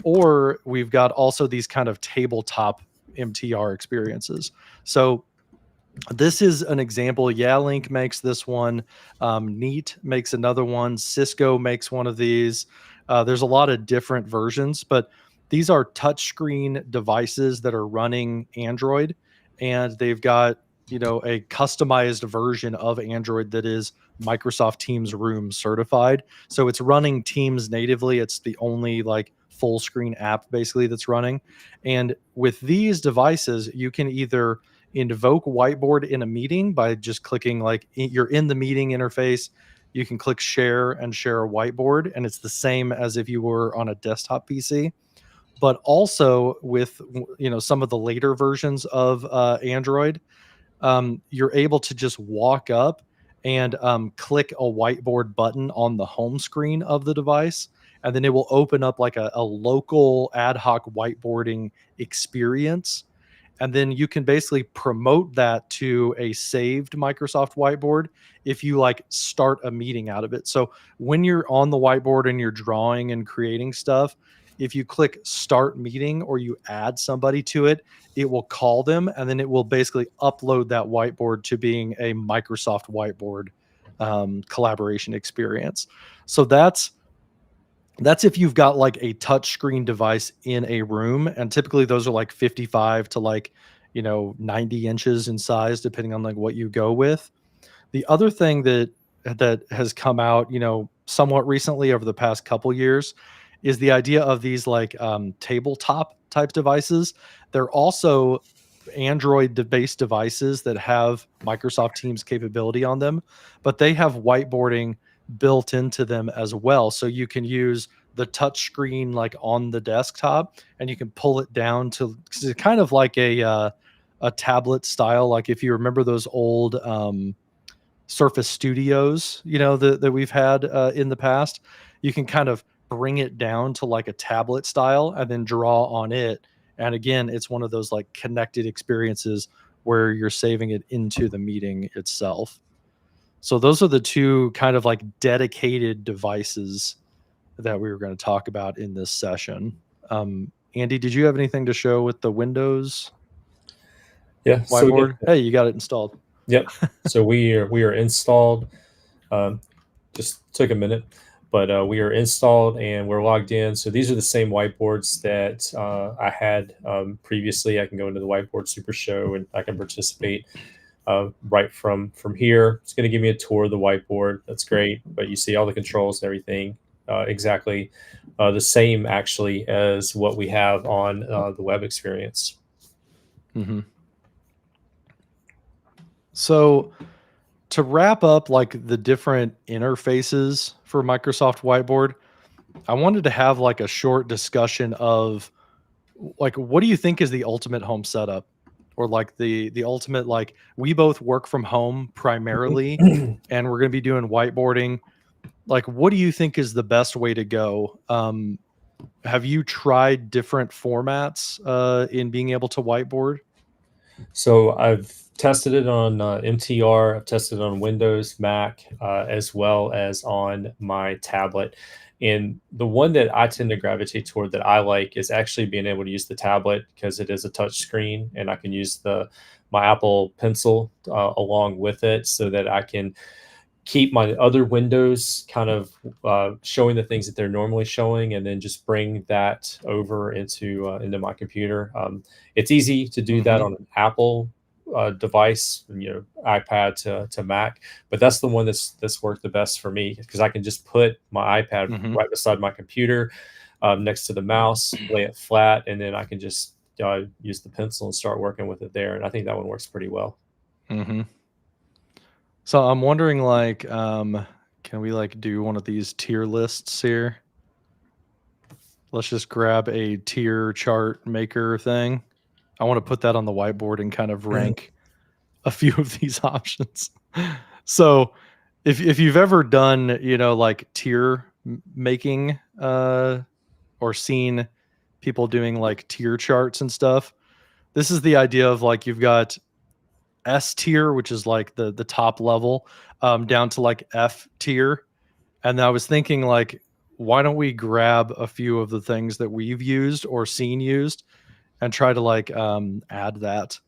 or we've got also these kind of tabletop MTR experiences. So this is an example. Link makes this one. Neat makes another one. Cisco makes one of these. There's a lot of different versions, but these are touchscreen devices that are running Android, and they've got a customized version of Android that is Microsoft Teams Room certified. So it's running Teams natively. It's the only like full screen app basically that's running. And with these devices, you can either invoke Whiteboard in a meeting by just clicking like you're in the meeting interface. You can click share and share a whiteboard, and it's the same as if you were on a desktop PC. But also with some of the later versions of Android, you're able to just walk up and click a whiteboard button on the home screen of the device, and then it will open up like a local ad hoc whiteboarding experience. And then you can basically promote that to a saved Microsoft Whiteboard if you like start a meeting out of it. So when you're on the whiteboard and you're drawing and creating stuff, if you click start meeting or you add somebody to it, it will call them, and then it will basically upload that whiteboard to being a Microsoft Whiteboard collaboration experience. So that's if you've got like a touch screen device in a room, and typically those are like 55 to like 90 inches in size depending on like what you go with. The other thing that has come out somewhat recently over the past couple years is the idea of these like tabletop type devices. They're also Android based devices that have Microsoft Teams capability on them, but they have whiteboarding built into them as well. So you can use the touch screen like on the desktop, and you can pull it down to kind of like a tablet style. Like if you remember those old Surface Studios, that we've had in the past, you can kind of bring it down to like a tablet style and then draw on it. And again, it's one of those like connected experiences where you're saving it into the meeting itself. So those are the two kind of like dedicated devices that we were going to talk about in this session. Andy, did you have anything to show with the Windows whiteboard? Hey, you got it installed. Yep. So we are installed. Just took a minute, but we are installed and we're logged in. So these are the same whiteboards that I had previously. I can go into the Whiteboard Super Show and I can participate right from here. It's going to give me a tour of the whiteboard. That's great. But you see all the controls and everything exactly the same actually as what we have on the web experience. Mm-hmm. So to wrap up like the different interfaces for Microsoft Whiteboard, I wanted to have like a short discussion of like what do you think is the ultimate home setup, or like the ultimate, like we both work from home primarily and we're going to be doing whiteboarding. Like what do you think is the best way to go? Have you tried different formats in being able to whiteboard? So I've tested it on MTR. I've tested it on Windows, Mac, as well as on my tablet. And the one that I tend to gravitate toward that I like is actually being able to use the tablet because it is a touch screen, and I can use the my Apple Pencil along with it, so that I can keep my other windows kind of showing the things that they're normally showing, and then just bring that over into my computer. It's easy to do that Mm-hmm. on an Apple device, iPad to Mac, but that's the one that's worked the best for me because I can just put my iPad Mm-hmm. right beside my computer, next to the mouse, lay it flat, and then I can just use the pencil and start working with it there. And I think that one works pretty well. Mm-hmm. So I'm wondering, like, can we like do one of these tier lists here? Let's just grab a tier chart maker thing. I want to put that on the whiteboard and kind of rank a few of these options. So if you've ever done, like tier making, or seen people doing like tier charts and stuff, this is the idea of like you've got S tier, which is like the top level, down to like F tier. And I was thinking like, why don't we grab a few of the things that we've used or seen used and try to like add that.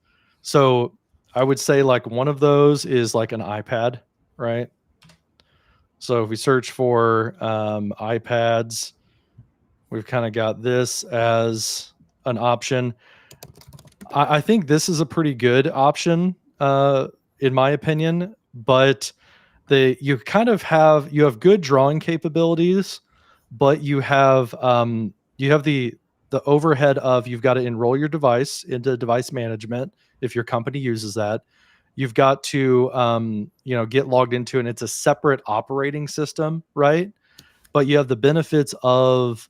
So I would say like one of those is like an iPad, right? So if we search for iPads, we've kind of got this as an option. I think this is a pretty good option, in my opinion, but you have good drawing capabilities, but you have the overhead of you've got to enroll your device into device management if your company uses that. You've got to get logged into, and it's a separate operating system, right? But you have the benefits of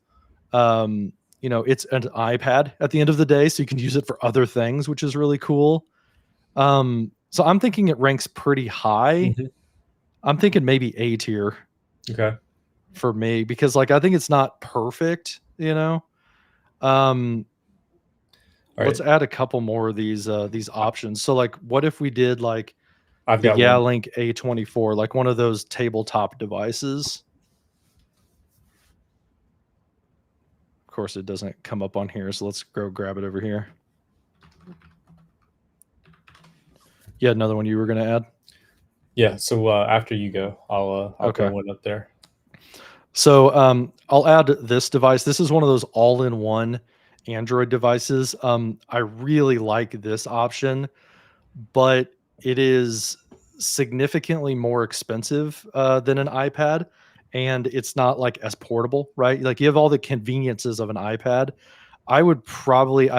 it's an iPad at the end of the day, so you can use it for other things, which is really cool. So I'm thinking it ranks pretty high. Mhm. I'm thinking maybe A tier Okay. for me because like I think it's not perfect, Um All let's right. add a couple more of these options. So like what if we did like I've the got one. Link A24, like one of those tabletop devices? Of course it doesn't come up on here, so let's go grab it over here. Yeah, another one you were going to add? Yeah. So after you go, I'll throw Okay. one up there. So I'll add this device. This is one of those all-in-one Android devices. I really like this option, but it is significantly more expensive than an iPad, and it's not like as portable, right? Like you have all the conveniences of an iPad. I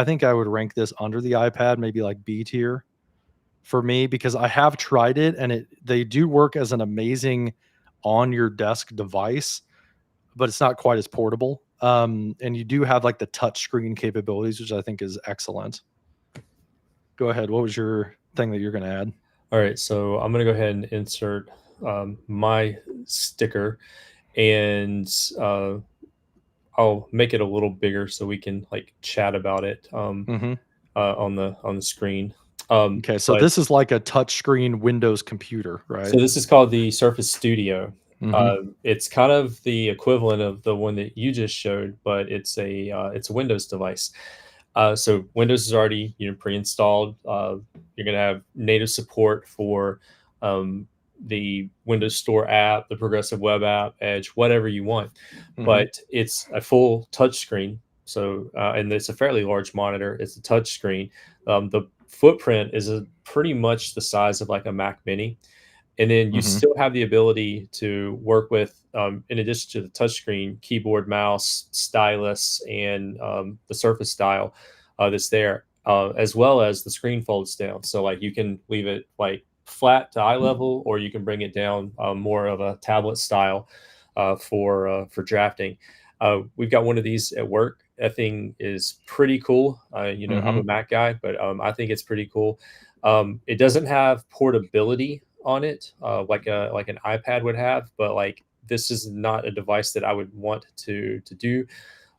think I would rank this under the iPad, maybe like B tier for me, because I have tried it and they do work as an amazing on your desk device, but it's not quite as portable. And you do have like the touch screen capabilities, which I think is excellent. Go ahead. What was your thing that you're going to add? All right. So I'm gonna go ahead and insert my sticker, and uh, I'll make it a little bigger so we can like chat about it Hmm. on the screen. Okay, so But this is like a touchscreen Windows computer, right? so this is called the Surface Studio. Hmm. It's kind of the equivalent of the one that you just showed, but it's a Windows device. So Windows is already pre-installed. You're going to have native support for um, the Windows Store app, the Progressive Web App, Edge, whatever you want. Hmm. But it's a full touch screen. So and it's a fairly large monitor. It's a touch screen. The footprint is pretty much the size of like a Mac Mini, and then you Hmm. still have the ability to work with, in addition to the touchscreen, keyboard, mouse, stylus, and the Surface style that's there, as well as the screen folds down. So like you can leave it like flat to eye level, or you can bring it down more of a tablet style for drafting. We've got one of these at work. That thing is pretty cool. I'm Mm-hmm. a Mac guy, but I think it's pretty cool. It doesn't have portability on it like an iPad would have, but like this is not a device that I would want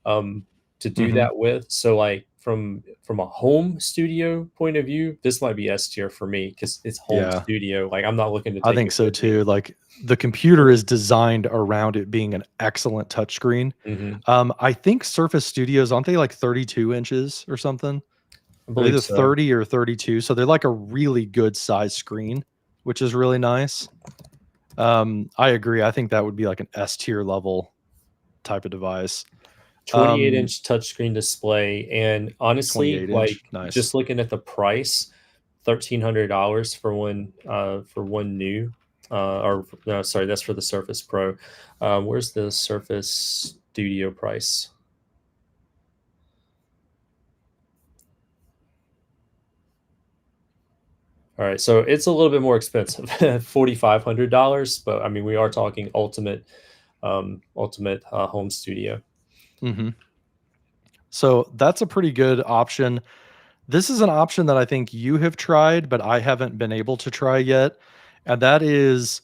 um, to do Mm-hmm. that with. So like from a home studio point of view, this might be S tier for me because it's home Yeah, studio. Like I'm not looking to I take think it so with me. too. Like the computer is designed around it being an excellent touchscreen. Hmm. I think Surface Studios, aren't they like 32 inches or something? I They're believe either so. 30 or 32. So they're like a really good size screen, which is really nice. I agree. I think that would be like an S tier level type of device. 28 Um, inch touchscreen display, and honestly, 28 inch. like Nice. just looking at the price, $1,300 for one new, or no, sorry, that's for the Surface Pro. Where's the Surface Studio price? All right, so it's a little bit more expensive, $4,500. But I mean, we are talking ultimate home studio. Hmm. So that's a pretty good option. This is an option that I think you have tried, but I haven't been able to try yet. And that is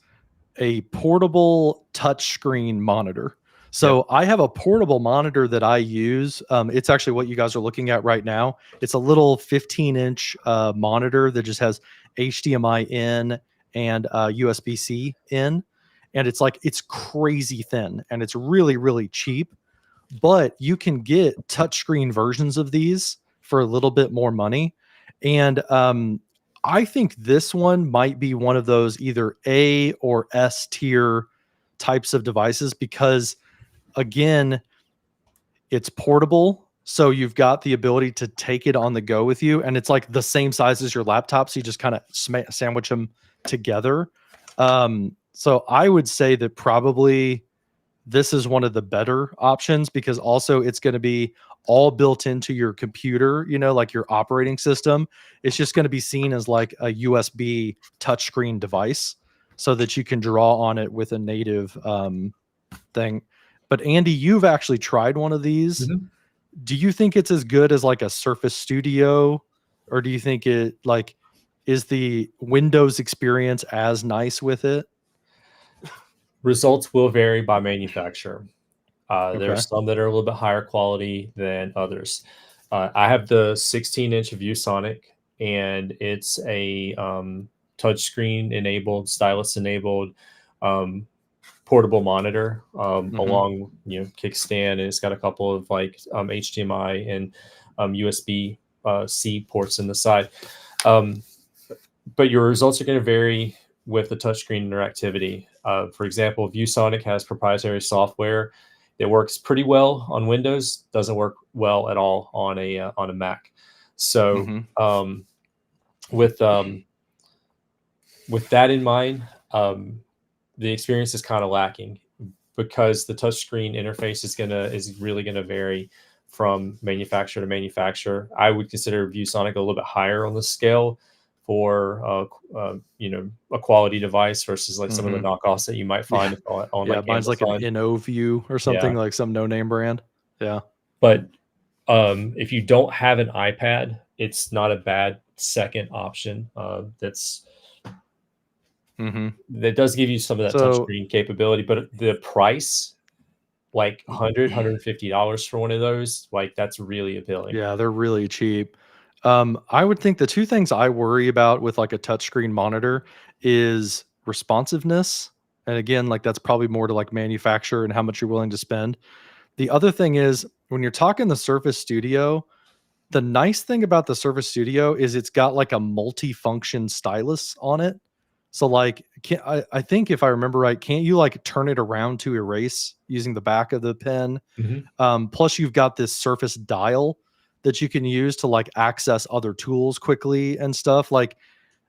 a portable touchscreen monitor. Yep. So I have a portable monitor that I use. It's actually what you guys are looking at right now. It's a little 15-inch monitor that just has HDMI in and USB-C in, and it's crazy thin and it's really really cheap. But you can get touchscreen versions of these for a little bit more money, and I think this one might be one of those either A or S tier types of devices because, again, it's portable. So you've got the ability to take it on the go with you. And it's like the same size as your laptop. So you just kind of sandwich them together. So I would say that probably this is one of the better options because also it's going to be all built into your computer, like your operating system. It's just going to be seen as like a USB touchscreen device so that you can draw on it with a native thing. But Andy, you've actually tried one of these. Mhm. Do you think it's as good as like a Surface Studio, or do you think it like is the Windows experience as nice with it? Results will vary by manufacturer. Okay. There's some that are a little bit higher quality than others. I have the 16-inch ViewSonic, and it's a touchscreen enabled, stylus enabled, um, portable monitor, Hmm. along kickstand, and it's got a couple of like HDMI and USB C ports in the side. Um, but your results are going to vary with the touchscreen interactivity. For example, ViewSonic has proprietary software that works pretty well on Windows, doesn't work well at all on a Mac. So Hmm. with with that in mind, the experience is kind of lacking because the touchscreen interface is really gonna vary from manufacturer to manufacturer. I would consider ViewSonic a little bit higher on the scale for a quality device versus like some of the Hmm. knockoffs that you might Yeah. find on Yeah. like Mine's like an Amazon. InnoView or Yeah, something, like some no name brand. Yeah. but if you don't have an iPad, it's not a bad second option. Hmm. That does give you some of that So, touchscreen capability, but the price, like $150 for one of those, like that's really appealing. yeah, they're really cheap. I would think the two things I worry about with like a touchscreen monitor is responsiveness. And again, like that's probably more to like manufacturer and how much you're willing to spend. The other thing is when you're talking the Surface Studio, the nice thing about the Surface Studio is it's got like a multi-function stylus on it. So like I think if I remember right, can't you like turn it around to erase using the back of the pen? Mhm. Plus, you've got this Surface dial that you can use to like access other tools quickly and stuff. Like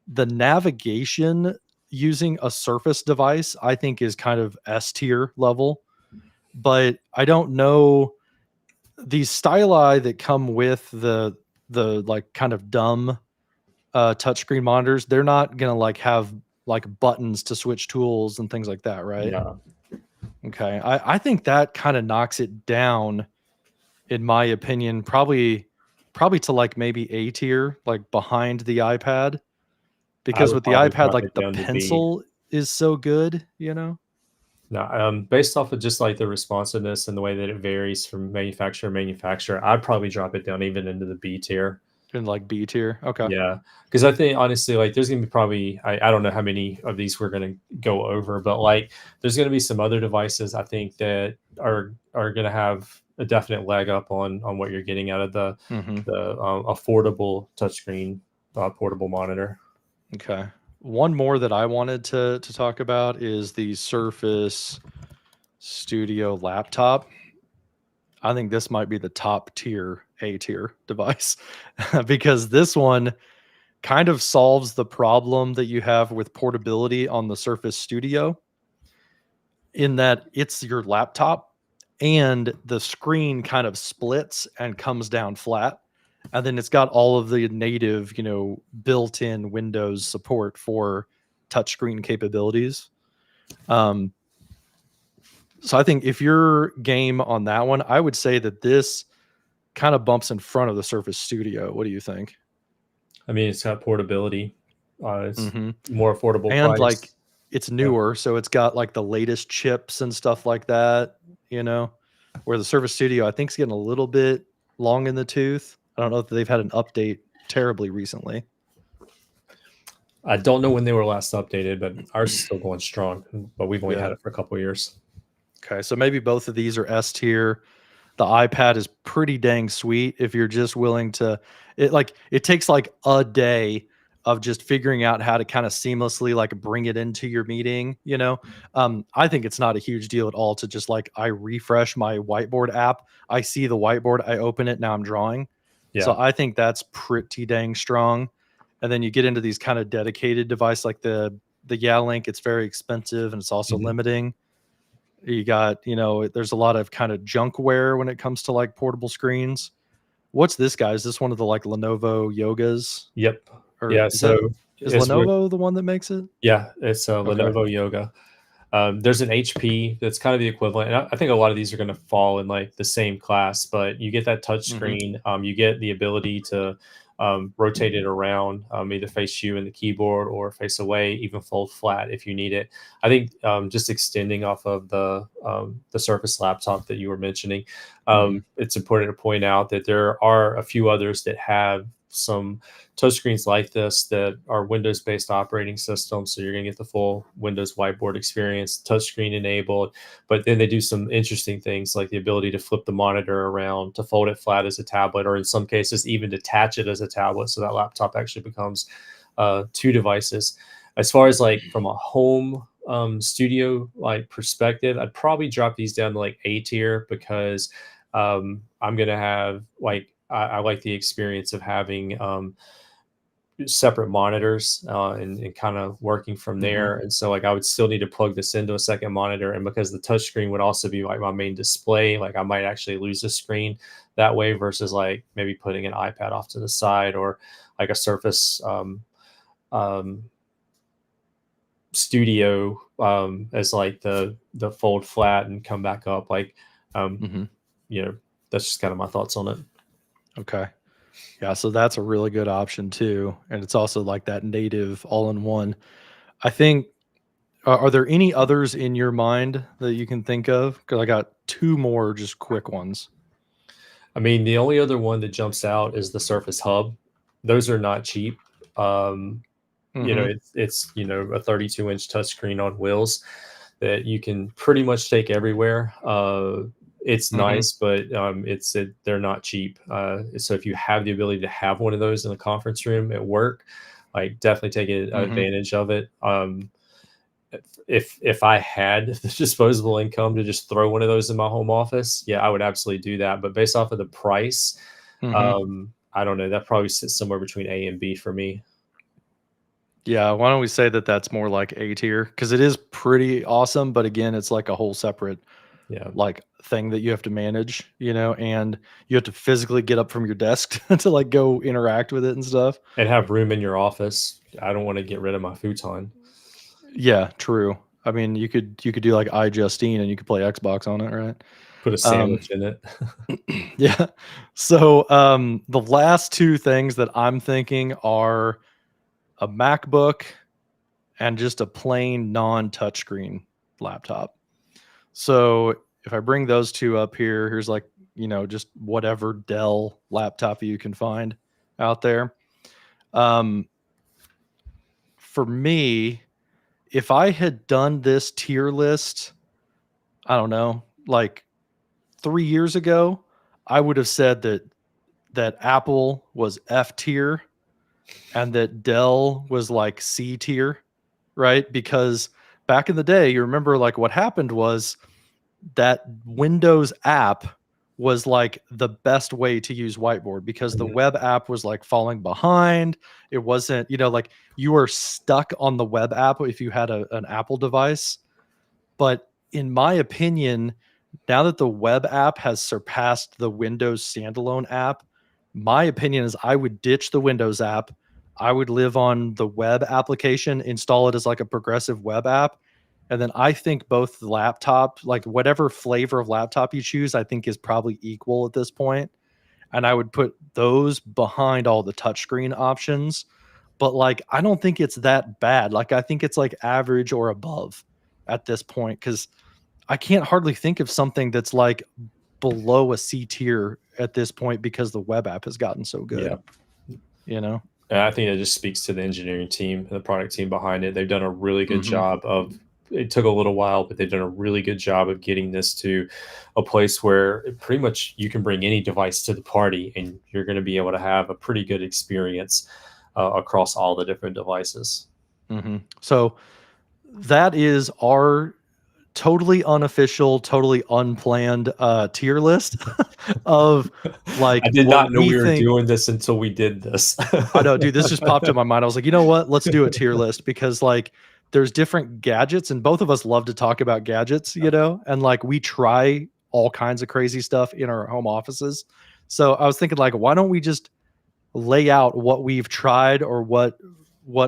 the navigation using a Surface device, I think is kind of S tier level. But I don't know these styli that come with the like kind of dumb touchscreen monitors, they're not gonna like have like buttons to switch tools and things like that, right? Yeah. Okay. I think that kind of knocks it down, in my opinion, probably to like maybe A tier, like behind the iPad. I Because would with the probably iPad, drop like it the down to B. pencil is so good, you know? No, based off of just like the responsiveness and the way that it varies from manufacturer to manufacturer, I'd probably drop it down even into the B tier. In like B tier. Okay. Yeah, because I think honestly, like there's gonna be probably I don't know how many of these we're gonna go over, but like there's gonna be some other devices I think that are gonna have a definite leg up on what you're getting out of Hmm. the affordable touchscreen portable monitor. Okay. One more that I wanted to talk about is the Surface Studio laptop. I think this might be the top tier A tier device because this one kind of solves the problem that you have with portability on the Surface Studio, in that it's your laptop and the screen kind of splits and comes down flat. And then it's got all of the native, built-in Windows support for touchscreen capabilities. Um, so I think if you're game on that one, I would say that this kind of bumps in front of the Surface Studio. What do you think? I mean, it's got portability. It's Hmm. more affordable And like price. it's Yeah. newer, so it's got like the latest chips and stuff like that, you know, where the Surface Studio I think is getting a little bit long in the tooth. I don't know if they've had an update terribly recently. I don't know when they were last updated, but ours is still going strong. But we've only had Yeah. it for a couple of years. Okay. So maybe both of these are S tier. The iPad is pretty dang sweet if you're just willing to it takes like a day of just figuring out how to kind of seamlessly like bring it into your meeting, you know. I think it's not a huge deal at all to just like I refresh my whiteboard app, I see the whiteboard, I open it, now I'm drawing. So Yeah. I think that's pretty dang strong. And then you get into these kind of dedicated device like the Link, it's very expensive and it's also Mhm. limiting. You got, there's a lot of kind of junkware when it comes to like portable screens. What's this guy? Is this one of the like Lenovo Yogas? Yep. Or Yeah. So is it's with Lenovo the one that makes it? yeah, it's a Okay. Lenovo Yoga. There's an HP that's kind of the equivalent. And I think a lot of these are going to fall in like the same class, but you get that touch Hmm. screen. You get the ability to rotate it around, either face you in the keyboard or face away, even fold flat if you need it. I think just extending off of the Surface laptop that you were mentioning, Hmm. it's important to point out that there are a few others that have some touchscreens like this that are Windows based operating systems. So you're going to get the full Windows whiteboard experience, touchscreen enabled. But then they do some interesting things like the ability to flip the monitor around, to fold it flat as a tablet, or in some cases, even detach it as a tablet. So that laptop actually becomes two devices. As far as like from a home studio like perspective, I'd probably drop these down to like A tier because I'm gonna have like I like the experience of having separate monitors and kind of working from Hmm. there. And so like I would still need to plug this into a second monitor, and because the touchscreen would also be like my main display, like I might actually lose the screen that way versus like maybe putting an iPad off to the side or like a Surface um, Studio as like the fold flat and come back up. Like um, Hmm. you know, that's just kind of my thoughts on it. Okay. Yeah. So that's a really good option too. And it's also like that native all in one. I think, are there any others in your mind that you can think of? Because I got two more just quick ones. I mean, the only other one that jumps out is the Surface Hub. Those are not cheap. Um, Hmm. it's a 32-inch touchscreen on wheels that you can pretty much take everywhere. It's Hmm. nice, but they're not cheap. So if you have the ability to have one of those in a conference room at work, like definitely take Hmm. advantage of it. If I had the disposable income to just throw one of those in my home office, yeah, I would absolutely do that. But based off of the price, Hmm. I don't know. That probably sits somewhere between A and B for me. Yeah, why don't we say that that's more like A tier? Because it is pretty awesome, but again, it's like a whole separate. Yeah. like thing that you have to manage, and you have to physically get up from your desk to like go interact with it and stuff. And have room in your office. I don't want to get rid of my futon. Yeah, true. I mean, you could do like iJustine and you could play Xbox on it, right? Put a sandwich in it. Yeah. So the last two things that I'm thinking are a MacBook and just a plain non-touchscreen laptop. So if I bring those two up here, here's like, just whatever Dell laptop you can find out there. For me, if I had done this tier list, I don't know, like 3 years ago, I would have said that Apple was F tier and that Dell was like C tier, right? Because back in the day, you remember like what happened was that Windows app was like the best way to use Whiteboard because the web app was like falling behind. It wasn't, like you were stuck on the web app if you had an Apple device. But in my opinion, now that the web app has surpassed the Windows standalone app, my opinion is I would ditch the Windows app. I would live on the web application, install it as like a progressive web app. And then I think both the laptop, like whatever flavor of laptop you choose, I think is probably equal at this point. And I would put those behind all the touchscreen options. But like, I don't think it's that bad. Like, I think it's like average or above at this point because I can't hardly think of something that's like below a C tier at this point because the web app has gotten so good. Yeah. And I think it just speaks to the engineering team and the product team behind it. They've done a really good job of, it took a little while, but they've done a really good job of getting this to a place where pretty much you can bring any device to the party and you're going to be able to have a pretty good experience across all the different devices. So that is our totally unofficial, totally unplanned tier list of like I did not know we were think doing this until we did this. I know, dude, this just popped in my mind. I was like, you know what? Let's do a tier list because like there's different gadgets and both of us love to talk about gadgets, and like we try all kinds of crazy stuff in our home offices. So I was thinking like, why don't we just lay out what we've tried or what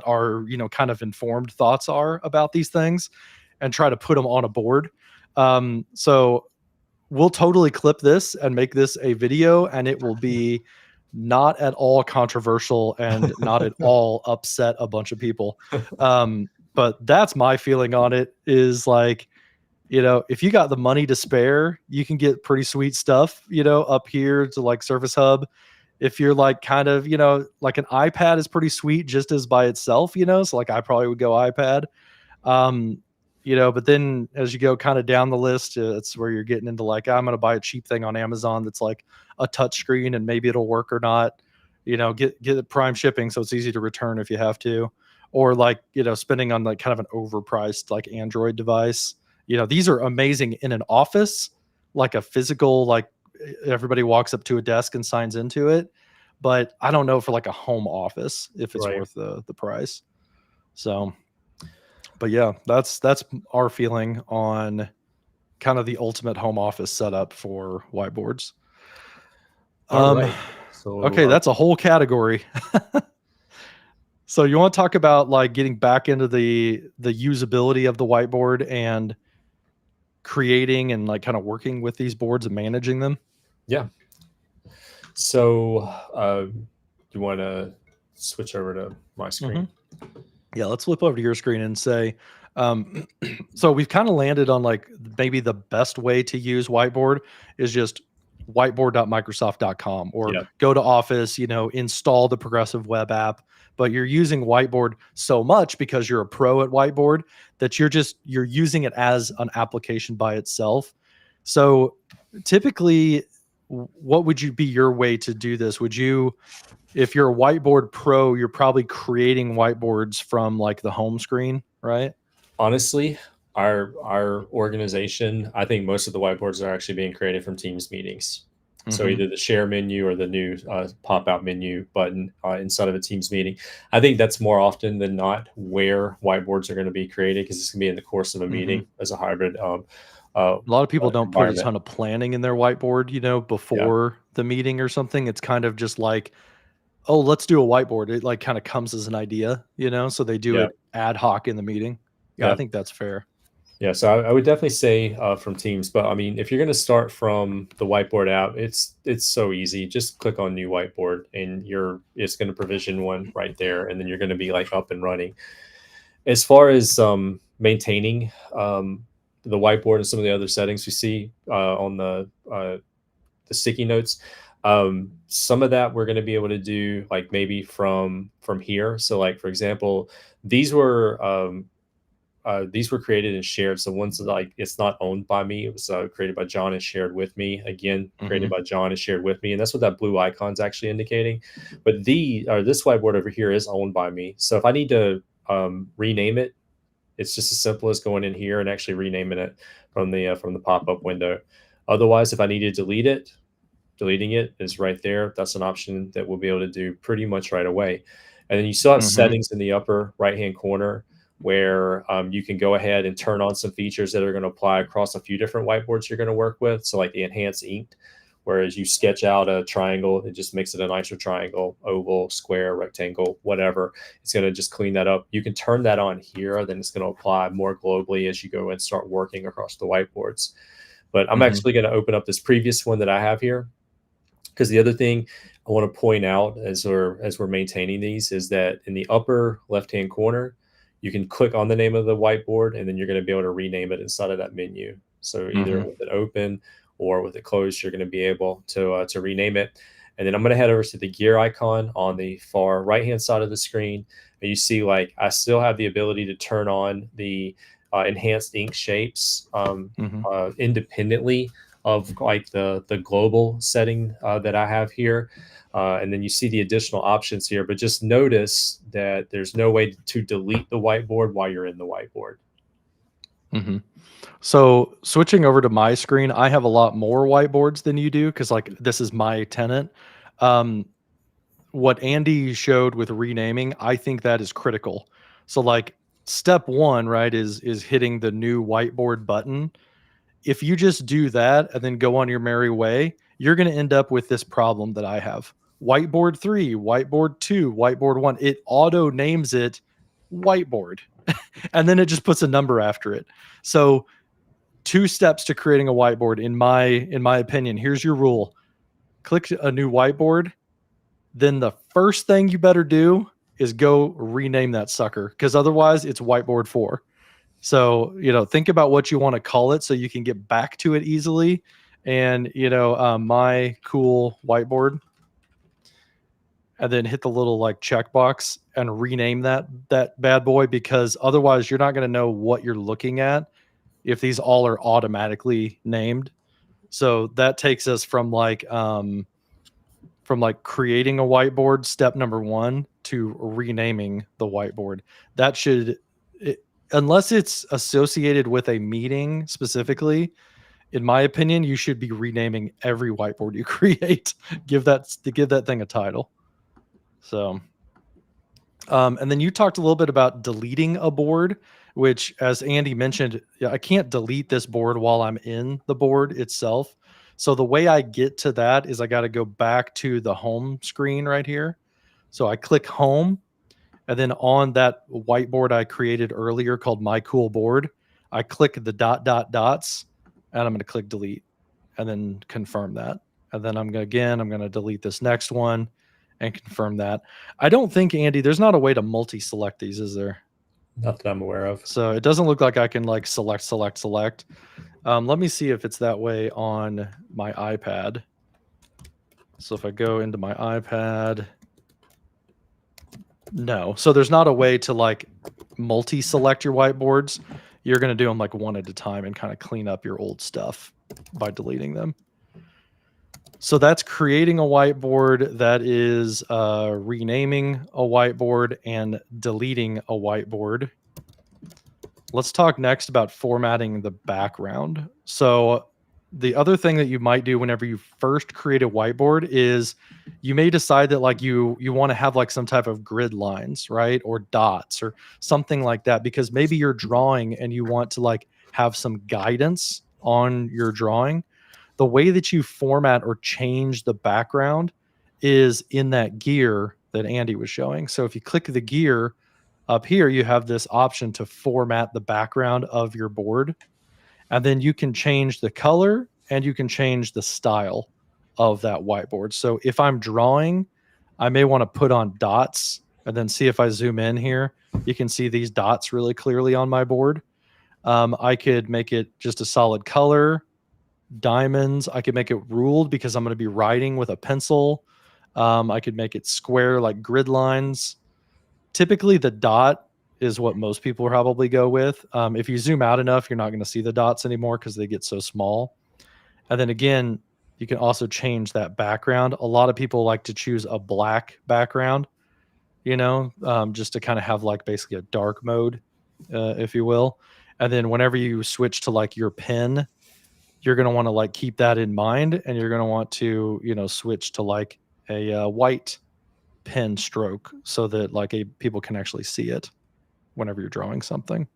our, kind of informed thoughts are about these things and try to put them on a board. So we'll totally clip this and make this a video and it will be not at all controversial and not at all upset a bunch of people. But that's my feeling on it is like, if you got the money to spare, you can get pretty sweet stuff, up here to like Surface Hub. If you're like kind of, like an iPad is pretty sweet just as by itself, so like I probably would go iPad. But then as you go kind of down the list, it's where you're getting into like, I'm going to buy a cheap thing on Amazon that's like a touch screen and maybe it'll work or not, get it prime shipping. So it's easy to return if you have to, or like, spending on like kind of an overpriced like Android device. These are amazing in an office, like a physical, like everybody walks up to a desk and signs into it. But I don't know for like a home office if it's worth the price. So, but yeah, that's our feeling on kind of the ultimate home office setup for whiteboards. All right. So, okay, that's a whole category. So you want to talk about like getting back into the usability of the whiteboard and creating and like kind of working with these boards and managing them? Yeah. So you want to switch over to my screen? Yeah, let's flip over to your screen and say, so we've kind of landed on like maybe the best way to use Whiteboard is just whiteboard.microsoft.com or go to Office, install the progressive web app. But you're using Whiteboard so much because you're a pro at Whiteboard that you're using it as an application by itself. So typically, what would you be your way to do this? Would you, if you're a Whiteboard pro, you're probably creating whiteboards from like the home screen, right? Honestly, our organization, I think most of the whiteboards are actually being created from Teams meetings. So either the share menu or the new pop-out menu button inside of a Teams meeting. I think that's more often than not where whiteboards are going to be created because it's going to be in the course of a meeting as a hybrid A lot of people don't put a environment. ton of planning in their whiteboard, Yeah, before the meeting or something. It's kind of just like, oh, let's do a whiteboard. It like kind of comes as an idea, so they do yeah, it ad hoc in the meeting. Yeah, I yeah. think that's fair. Yeah, so I would definitely say from Teams, but I mean, if you're going to start from the whiteboard app, it's so easy. Just click on New Whiteboard, and it's going to provision one right there, and then you're going to be like up and running. As far as maintaining the whiteboard and some of the other settings we see on the sticky notes, some of that we're going to be able to do like maybe from here. So, like for example, these were. These were created and shared. So one's like it's not owned by me. It was created by John and shared with me. Again, created Hmm. by John and shared with me, and that's what that blue icon's actually indicating. But this whiteboard over here is owned by me. So if I need to rename it, it's just as simple as going in here and actually renaming it from the pop up window. Otherwise, if I need to delete it, deleting it is right there. That's an option that we'll be able to do pretty much right away. And then you still have Hmm. settings in the upper right hand corner where you can go ahead and turn on some features that are going to apply across a few different whiteboards you're going to work with. So like the enhanced inked, whereas you sketch out a triangle, it just makes it a nicer triangle, oval, square, rectangle, whatever. It's going to just clean that up. You can turn that on here, then it's going to apply more globally as you go and start working across the whiteboards. But I'm Hmm. actually going to open up this previous one that I have here, because the other thing I want to point out as we're maintaining these is that in the upper left hand corner, you can click on the name of the whiteboard, and then you're going to be able to rename it inside of that menu. So either Hmm. with it open or with it closed, you're going to be able to rename it. And then I'm going to head over to the gear icon on the far right hand side of the screen, and you see like I still have the ability to turn on the enhanced ink shapes Hmm. independently of like the global setting that I have here. And then you see the additional options here, but just notice that there's no way to delete the whiteboard while you're in the whiteboard. Hmm. So switching over to my screen, I have a lot more whiteboards than you do because like this is my tenant. Um, what Andy showed with renaming, I think that is critical. So like step one, right, is hitting the new whiteboard button. If you just do that and then go on your merry way, you're going to end up with this problem that I have. Whiteboard 3, whiteboard 2, whiteboard 1. It auto names it whiteboard and then it just puts a number after it. So two steps to creating a whiteboard in my opinion. Here's your rule. Click a new whiteboard, then the first thing you better do is go rename that sucker because otherwise it's whiteboard 4. So, think about what you want to call it so you can get back to it easily. And, my cool whiteboard, and then hit the little like checkbox and rename that bad boy because otherwise you're not going to know what you're looking at if these all are automatically named. So that takes us from like creating a whiteboard, step number 1, to renaming the whiteboard. That should, unless it's associated with a meeting specifically, in my opinion, you should be renaming every whiteboard you create. Give that thing a title. So, and then you talked a little bit about deleting a board, which, as Andy mentioned, yeah, I can't delete this board while I'm in the board itself. So the way I get to that is I got to go back to the home screen right here. So I click home, and then on that whiteboard I created earlier called My Cool Board, I click the dots, and I'm going to click delete, and then confirm that. And then I'm going to delete this next one and confirm that. I don't think, Andy, there's not a way to multi-select these, is there? Not that I'm aware of. So it doesn't look like I can like select. Let me see if it's that way on my iPad. So if I go into my iPad, no. So there's not a way to like multi-select your whiteboards. You're going to do them like one at a time and kind of clean up your old stuff by deleting them. So that's creating a whiteboard. That is renaming a whiteboard and deleting a whiteboard. Let's talk next about formatting the background. So the other thing that you might do whenever you first create a whiteboard is you may decide that like you want to have like some type of grid lines, right? Or dots or something like that, because maybe you're drawing and you want to like have some guidance on your drawing, the way that you format or change the background is in that gear that Andy was showing. So if you click the gear up here, you have this option to format the background of your board. And then you can change the color and you can change the style of that whiteboard. So if I'm drawing, I may want to put on dots and then see if I zoom in here. You can see these dots really clearly on my board. I could make it just a solid color, diamonds. I could make it ruled because I'm going to be writing with a pencil. I could make it square like grid lines. Typically, the dot is what most people probably go with. If you zoom out enough, you're not going to see the dots anymore because they get so small. And then again, you can also change that background. A lot of people like to choose a black background, just to kind of have like basically a dark mode, if you will. And then whenever you switch to like your pen, you're going to want to like keep that in mind, and you're going to want to, switch to like a white pen stroke so that like people can actually see it whenever you're drawing something.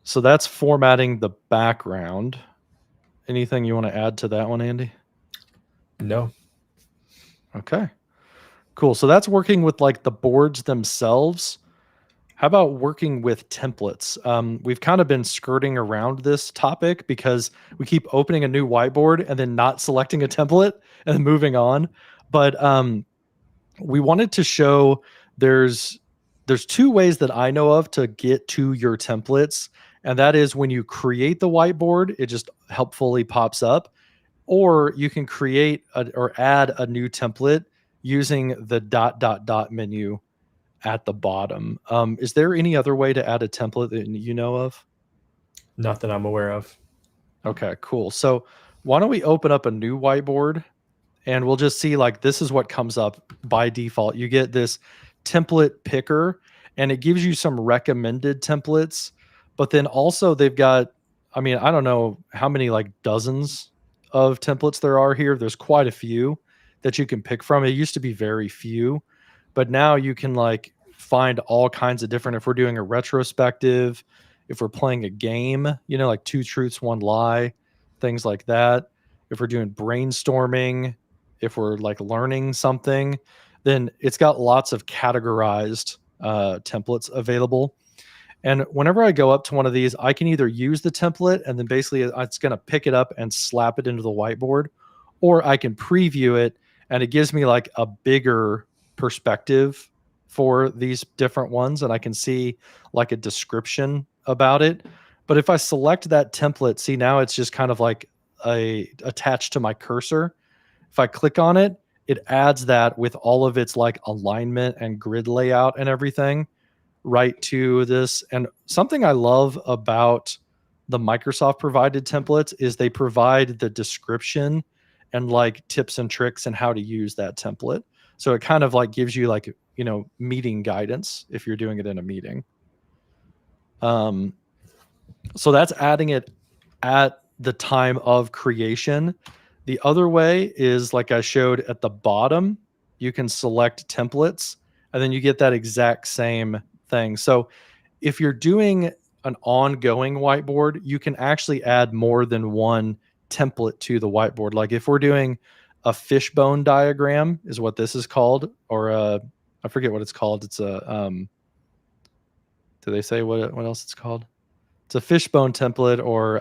So that's formatting the background. Anything you want to add to that one, Andy? No. Okay, cool. So that's working with like the boards themselves. How about working with templates? We've kind of been skirting around this topic because we keep opening a new whiteboard and then not selecting a template and moving on. But we wanted to show there's two ways that I know of to get to your templates. And that is when you create the whiteboard, it just helpfully pops up. Or you can create or add a new template using the ... menu at the bottom. Is there any other way to add a template that you know of? Not that I'm aware of. Okay, cool. So why don't we open up a new whiteboard and we'll just see like this is what comes up by default. You get this template picker and it gives you some recommended templates, but then also they've got, I mean, I don't know how many like dozens of templates there are here. There's quite a few that you can pick from. It used to be very few, but now you can like find all kinds of different, if we're doing a retrospective, if we're playing a game, like 2 truths, 1 lie, things like that. If we're doing brainstorming, if we're like learning something, then it's got lots of categorized templates available. And whenever I go up to one of these, I can either use the template and then basically it's going to pick it up and slap it into the whiteboard, or I can preview it and it gives me like a bigger perspective for these different ones. And I can see like a description about it. But if I select that template, see now it's just kind of like attached to my cursor. If I click on it, it adds that with all of its like alignment and grid layout and everything right to this. And something I love about the Microsoft provided templates is they provide the description and like tips and tricks and how to use that template. So it kind of like gives you like, meeting guidance if you're doing it in a meeting. So that's adding it at the time of creation. The other way is like I showed at the bottom, you can select templates and then you get that exact same thing. So if you're doing an ongoing whiteboard, you can actually add more than one template to the whiteboard. Like if we're doing a fishbone diagram is what this is called, or I forget what it's called. It's a, do they say what else it's called? It's a fishbone template or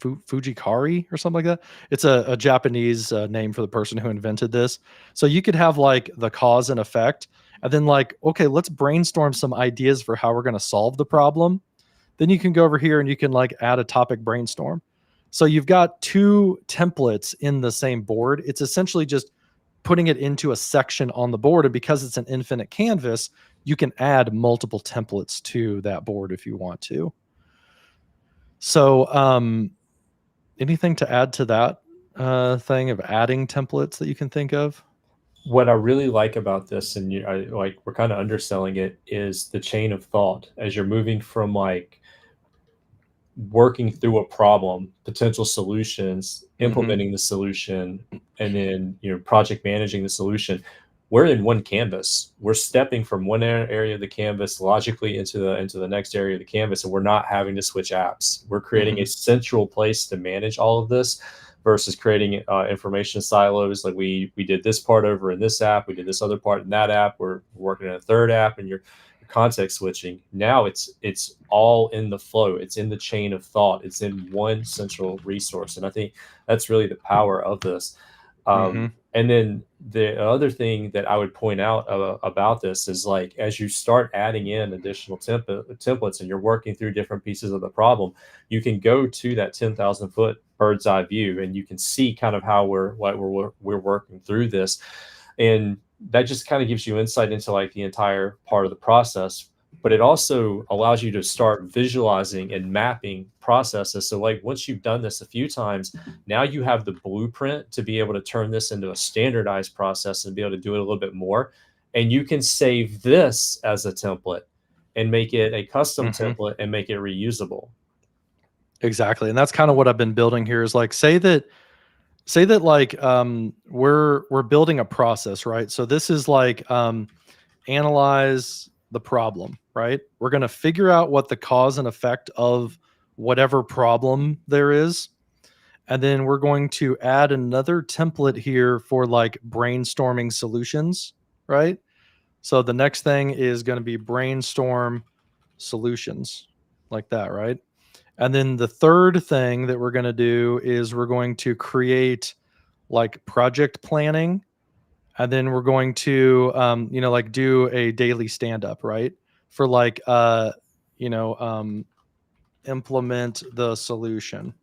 Fujikari or something like that. It's a Japanese name for the person who invented this. So you could have like the cause and effect, and then like, okay, let's brainstorm some ideas for how we're going to solve the problem. Then you can go over here and you can like add a topic brainstorm. So you've got 2 templates in the same board. It's essentially just putting it into a section on the board. And because it's an infinite canvas, you can add multiple templates to that board if you want to. So anything to add to that thing of adding templates that you can think of? What I really like about this, and we're kind of underselling it, is the chain of thought as you're moving from like working through a problem, potential solutions, implementing the solution, and then project managing the solution. we're in one canvas. We're stepping from one area of the canvas logically into the next area of the canvas, and we're not having to switch apps. We're creating a central place to manage all of this versus creating information silos. Like we did this part over in this app, we did this other part in that app, we're working in a third app, and you're context switching. Now it's all in the flow. It's in the chain of thought. It's in one central resource, and I think that's really the power of this. And then the other thing that I would point out about this is, like, as you start adding in additional templates and you're working through different pieces of the problem, you can go to that 10,000 foot bird's eye view, and you can see kind of how we're working through this. And that just kind of gives you insight into like the entire part of the process, but it also allows you to start visualizing and mapping processes. So like once you've done this a few times, now you have the blueprint to be able to turn this into a standardized process and be able to do it a little bit more. And you can save this as a template and make it a custom template and make it reusable. Exactly. And that's kind of what I've been building here is like, say that like we're building a process, right? So this is like analyze the problem, right? We're going to figure out what the cause and effect of whatever problem there is. And then we're going to add another template here for like brainstorming solutions, right? So the next thing is going to be brainstorm solutions, like that, right? And then the third thing that we're going to do is we're going to create like project planning. And then we're going to, like do a daily stand up, right? For like, implement the solution,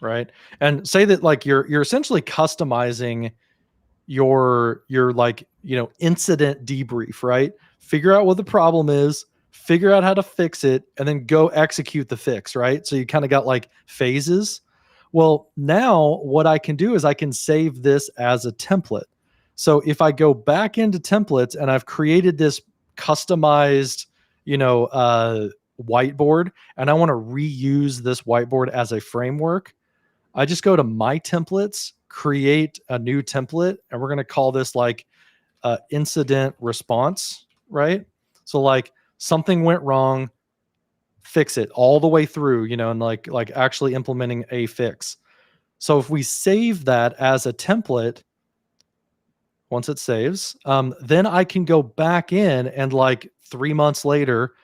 right? And say that like you're essentially customizing your like, incident debrief, right? Figure out what the problem is, figure out how to fix it, and then go execute the fix, right? So you kind of got like phases. Well, now what I can do is I can save this as a template. So if I go back into templates and I've created this customized, whiteboard, and I want to reuse this whiteboard as a framework, I just go to my templates, create a new template, and we're going to call this like incident response, right? So like something went wrong, fix it all the way through, and like actually implementing a fix. So if we save that as a template, once it saves, then I can go back in and like 3 months later,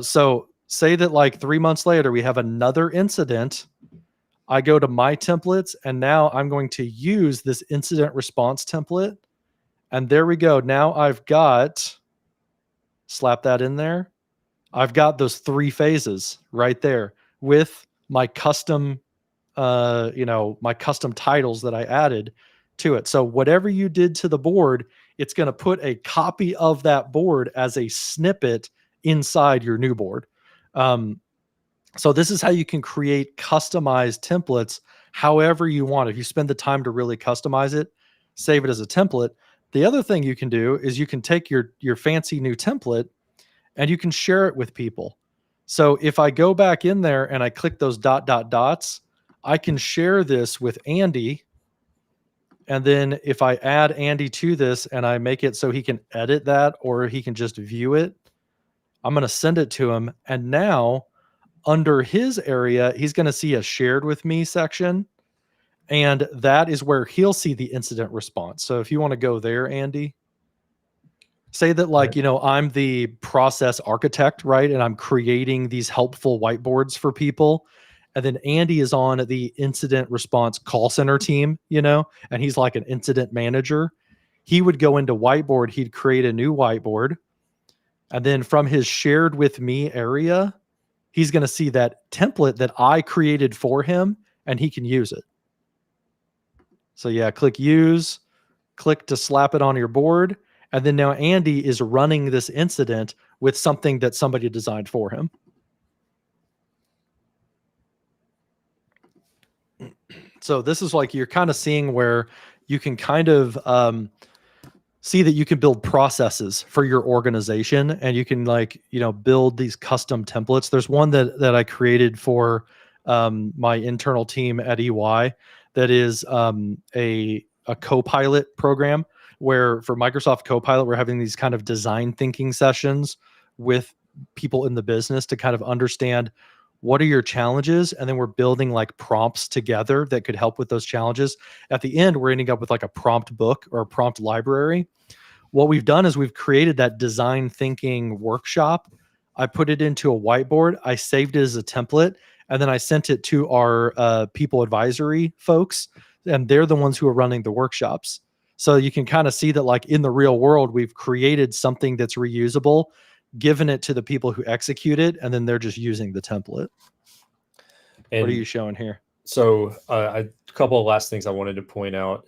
so say that like 3 months later, we have another incident. I go to my templates, and now I'm going to use this incident response template. And there we go. Now I've got, slap that in there. I've got those 3 phases right there with my custom, my custom titles that I added to it. So whatever you did to the board, it's going to put a copy of that board as a snippet inside your new board. So this is how you can create customized templates however you want. If you spend the time to really customize it, save it as a template. The other thing you can do is you can take your fancy new template and you can share it with people. So if I go back in there and I click those dots, I can share this with Andy. And then if I add Andy to this and I make it so he can edit that or he can just view it, I'm going to send it to him. And now under his area, he's going to see a shared with me section. And that is where he'll see the incident response. So if you want to go there, Andy, say that like, I'm the process architect, right? And I'm creating these helpful whiteboards for people. And then Andy is on the incident response call center team, and he's like an incident manager. He would go into Whiteboard. He'd create a new whiteboard. And then from his shared with me area, he's going to see that template that I created for him, and he can use it. So yeah, click use, click to slap it on your board. And then now Andy is running this incident with something that somebody designed for him. So this is like, you're kind of seeing where you can kind of see that you can build processes for your organization, and you can like, build these custom templates. There's one that I created for my internal team at EY that is a co-pilot program. where for Microsoft Copilot, we're having these kind of design thinking sessions with people in the business to kind of understand what are your challenges, and then we're building like prompts together that could help with those challenges. At the end, we're ending up with like a prompt book or a prompt library. What we've done is we've created that design thinking workshop. I put it into a whiteboard. I saved it as a template, and then I sent it to our people advisory folks, and they're the ones who are running the workshops. So you can kind of see that, like in the real world, we've created something that's reusable, given it to the people who execute it, and then they're just using the template. And what are you showing here? So a couple of last things I wanted to point out,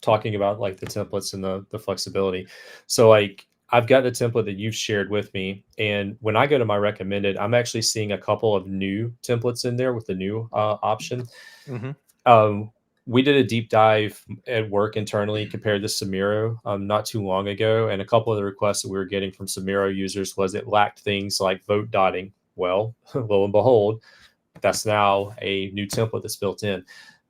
talking about like the templates and the flexibility. So like I've got the template that you've shared with me, and when I go to my recommended, I'm actually seeing a couple of new templates in there with the new option. We did a deep dive at work internally compared to Samiro not too long ago, and a couple of the requests that we were getting from Samiro users was it lacked things like vote dotting. Well, lo and behold, that's now a new template that's built in.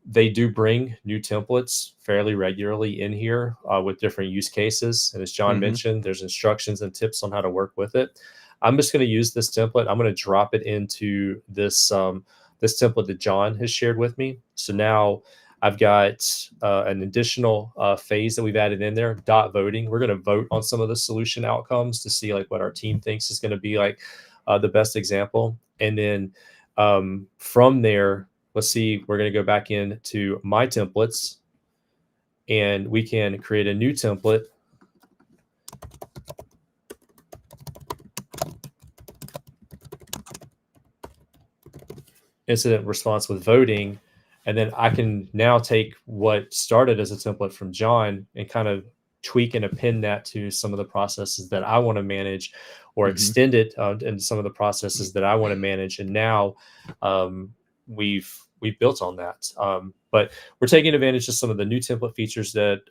They do bring new templates fairly regularly in here with different use cases. And as John mentioned, there's instructions and tips on how to work with it. I'm just going to use this template. I'm going to drop it into this, this template that John has shared with me. So now I've got an additional phase that we've added in there, dot voting. We're going to vote on some of the solution outcomes to see like what our team thinks is going to be like the best example. And then from there, let's see, we're going to go back into my templates, and we can create a new template. Incident response with voting. And then I can now take what started as a template from John and kind of tweak and append that to some of the processes that I want to manage, or extend it into some of the processes that I want to manage. And now we've built on that. But we're taking advantage of some of the new template features that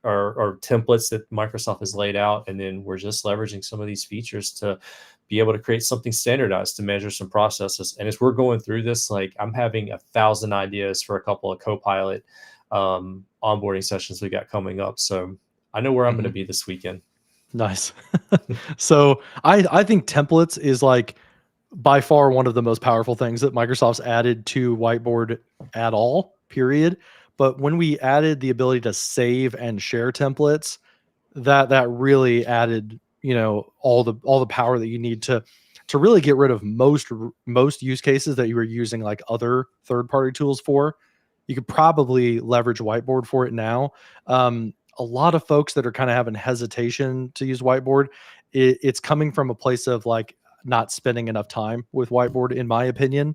are templates that Microsoft has laid out. And then we're just leveraging some of these features to be able to create something standardized to measure some processes. And as we're going through this, like I'm having 1,000 ideas for a couple of Copilot onboarding sessions we got coming up. So I know where I'm going to be this weekend. Nice. So I think templates is like by far one of the most powerful things that Microsoft's added to Whiteboard at all, period. But when we added the ability to save and share templates, that really added, you know, all the power that you need to really get rid of most use cases that you were using like other third-party tools for. You could probably leverage Whiteboard for it now. A lot of folks that are kind of having hesitation to use Whiteboard, it's coming from a place of like not spending enough time with Whiteboard, in my opinion.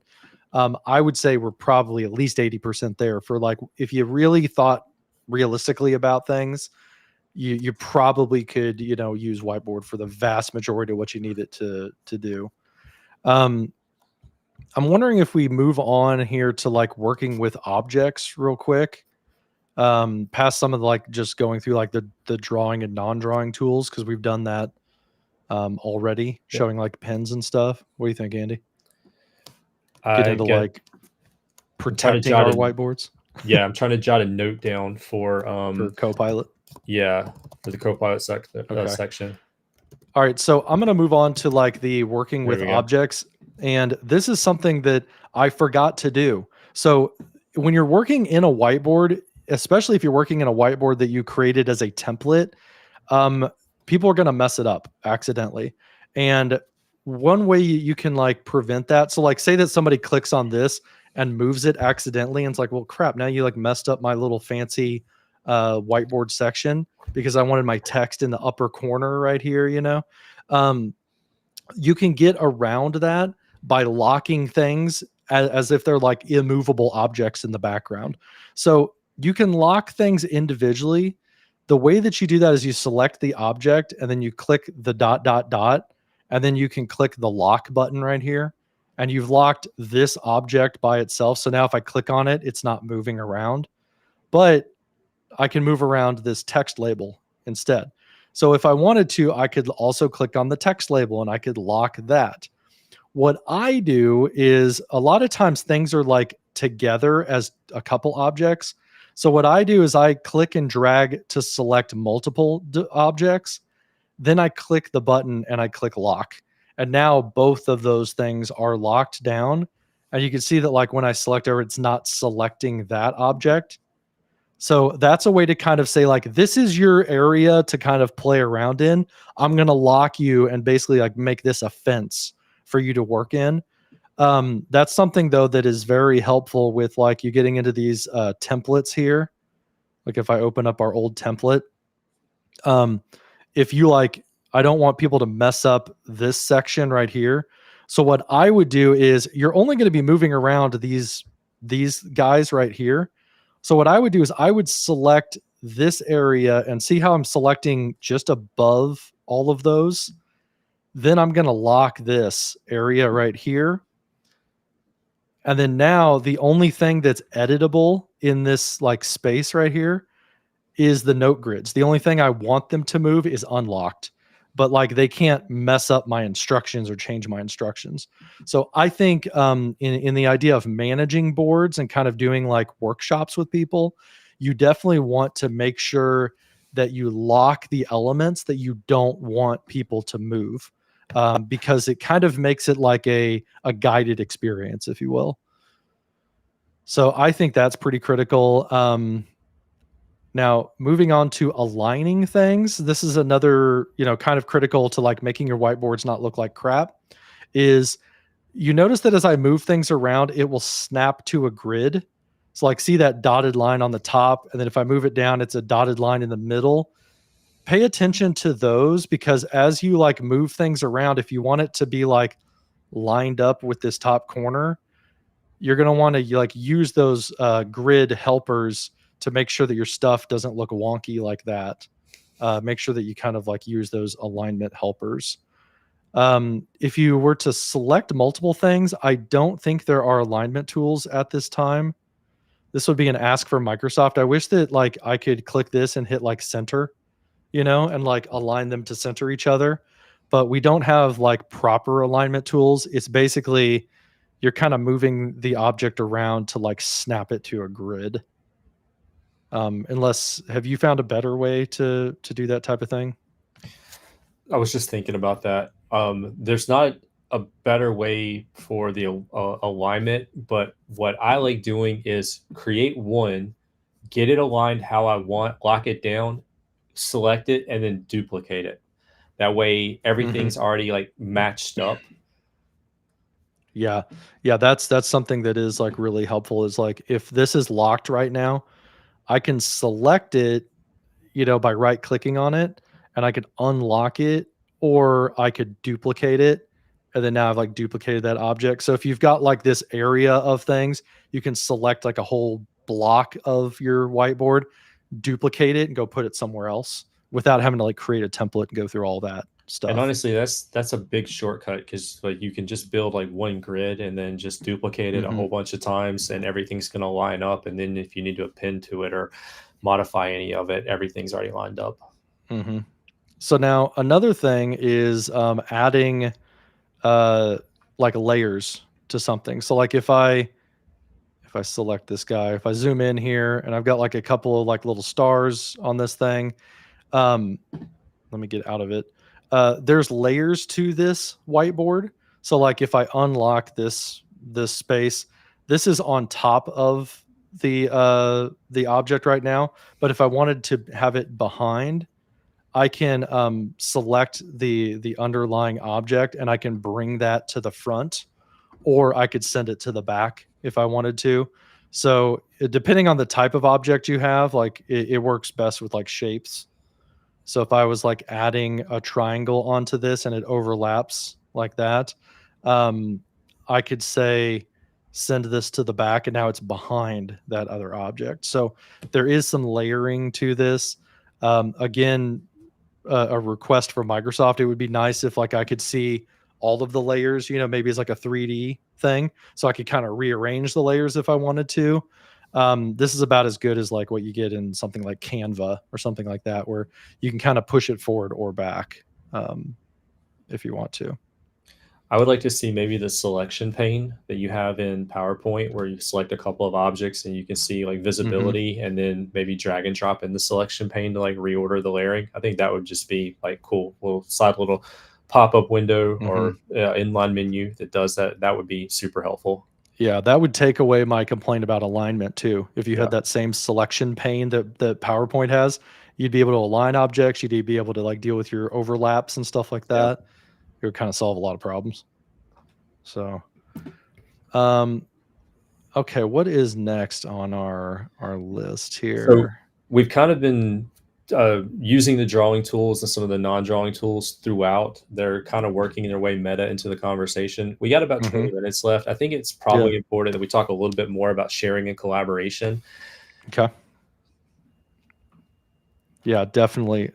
I would say we're probably at least 80% there for like, if you really thought realistically about things, you probably could, you know, use Whiteboard for the vast majority of what you need it to do. I'm wondering if we move on here to like working with objects real quick, past some of the, like just going through like the drawing and non-drawing tools, because we've done that already, showing like pens and stuff. What do you think, Andy? Get into like protecting our whiteboards. Yeah, I'm trying to jot a note down for Copilot. Yeah, for the Copilot section. All right, so I'm going to move on to like the working with objects. And this is something that I forgot to do. So when you're working in a whiteboard, especially if you're working in a whiteboard that you created as a template, people are going to mess it up accidentally. And one way you can like prevent that, so like say that somebody clicks on this and moves it accidentally, and it's like, well, crap, now you like messed up my little fancy whiteboard section because I wanted my text in the upper corner right here, you know. You can get around that by locking things as if they're like immovable objects in the background. So you can lock things individually. The way that you do that is you select the object and then you click the ... and then you can click the lock button right here, and you've locked this object by itself. So now if I click on it, it's not moving around, but I can move around this text label instead. So if I wanted to, I could also click on the text label and I could lock that. What I do is a lot of times things are like together as a couple objects. So what I do is I click and drag to select multiple objects. Then I click the button and I click lock. And now both of those things are locked down. And you can see that like when I select over, it's not selecting that object. So that's a way to kind of say like, this is your area to kind of play around in. I'm going to lock you and basically like make this a fence for you to work in. That's something though that is very helpful with like you getting into these templates here. Like if I open up our old template, if you like, I don't want people to mess up this section right here. So what I would do is you're only going to be moving around these guys right here. So what I would do is I would select this area and see how I'm selecting just above all of those. Then I'm going to lock this area right here. And then now the only thing that's editable in this like space right here is the note grids. The only thing I want them to move is unlocked, but like they can't mess up my instructions or change my instructions. So I think in the idea of managing boards and kind of doing like workshops with people, you definitely want to make sure that you lock the elements that you don't want people to move, because it kind of makes it like a guided experience, if you will. So I think that's pretty critical. Now, moving on to aligning things, this is another, kind of critical to like making your whiteboards not look like crap, is you notice that as I move things around, it will snap to a grid. So like see that dotted line on the top, and then if I move it down, it's a dotted line in the middle. Pay attention to those, because as you like move things around, if you want it to be like lined up with this top corner, you're going to want to like use those grid helpers to make sure that your stuff doesn't look wonky like that. Make sure that you kind of like use those alignment helpers. If you were to select multiple things, I don't think there are alignment tools at this time. This would be an ask for Microsoft. I wish that like I could click this and hit like center, and like align them to center each other, but we don't have like proper alignment tools. It's basically you're kind of moving the object around to like snap it to a grid. Unless, have you found a better way to do that type of thing? I was just thinking about that. There's not a better way for the alignment, but what I like doing is create one, get it aligned how I want, lock it down, select it, and then duplicate it. That way everything's already like matched up. Yeah. That's something that is like really helpful, is like, if this is locked right now, I can select it, by right clicking on it, and I could unlock it, or I could duplicate it. And then now I've like duplicated that object. So if you've got like this area of things, you can select like a whole block of your whiteboard, duplicate it, and go put it somewhere else without having to like create a template and go through all that stuff. And honestly, that's a big shortcut, because like you can just build like one grid and then just duplicate it a whole bunch of times, and everything's going to line up. And then if you need to append to it or modify any of it, everything's already lined up. So now another thing is adding like layers to something. So like if I select this guy, if I zoom in here and I've got like a couple of like little stars on this thing, let me get out of it. There's layers to this whiteboard. So like if I unlock this space, this is on top of the object right now. But if I wanted to have it behind, I can select the underlying object, and I can bring that to the front, or I could send it to the back if I wanted to. So depending on the type of object you have, like it works best with like shapes. So if I was like adding a triangle onto this and it overlaps like that, I could say send this to the back, and now it's behind that other object. So there is some layering to this. Again, a request for Microsoft, it would be nice if like I could see all of the layers, maybe it's like a 3D thing, so I could kind of rearrange the layers if I wanted to. This is about as good as like what you get in something like Canva or something like that, where you can kind of push it forward or back if you want to. I would like to see maybe the selection pane that you have in PowerPoint where you select a couple of objects and you can see like Hmm. visibility and then maybe drag and drop in the selection pane to like reorder the layering. I think that would just be like cool, little pop-up window Hmm. or inline menu that does that. That would be super helpful. Yeah, that would take away my complaint about alignment too. If you Yeah. had that same selection pane that PowerPoint has, you'd be able to align objects. You'd be able to like deal with your overlaps and stuff like Yeah. that. It would kind of solve a lot of problems. So, um, okay, what is next on our list So here? we've kind of been using the drawing tools and some of the non-drawing tools throughout. They're kind of working their way meta into the conversation. We got about Hmm. 20 minutes left. I think it's Yeah. probably important that we talk a little bit more about sharing and collaboration. Okay. Yeah, definitely.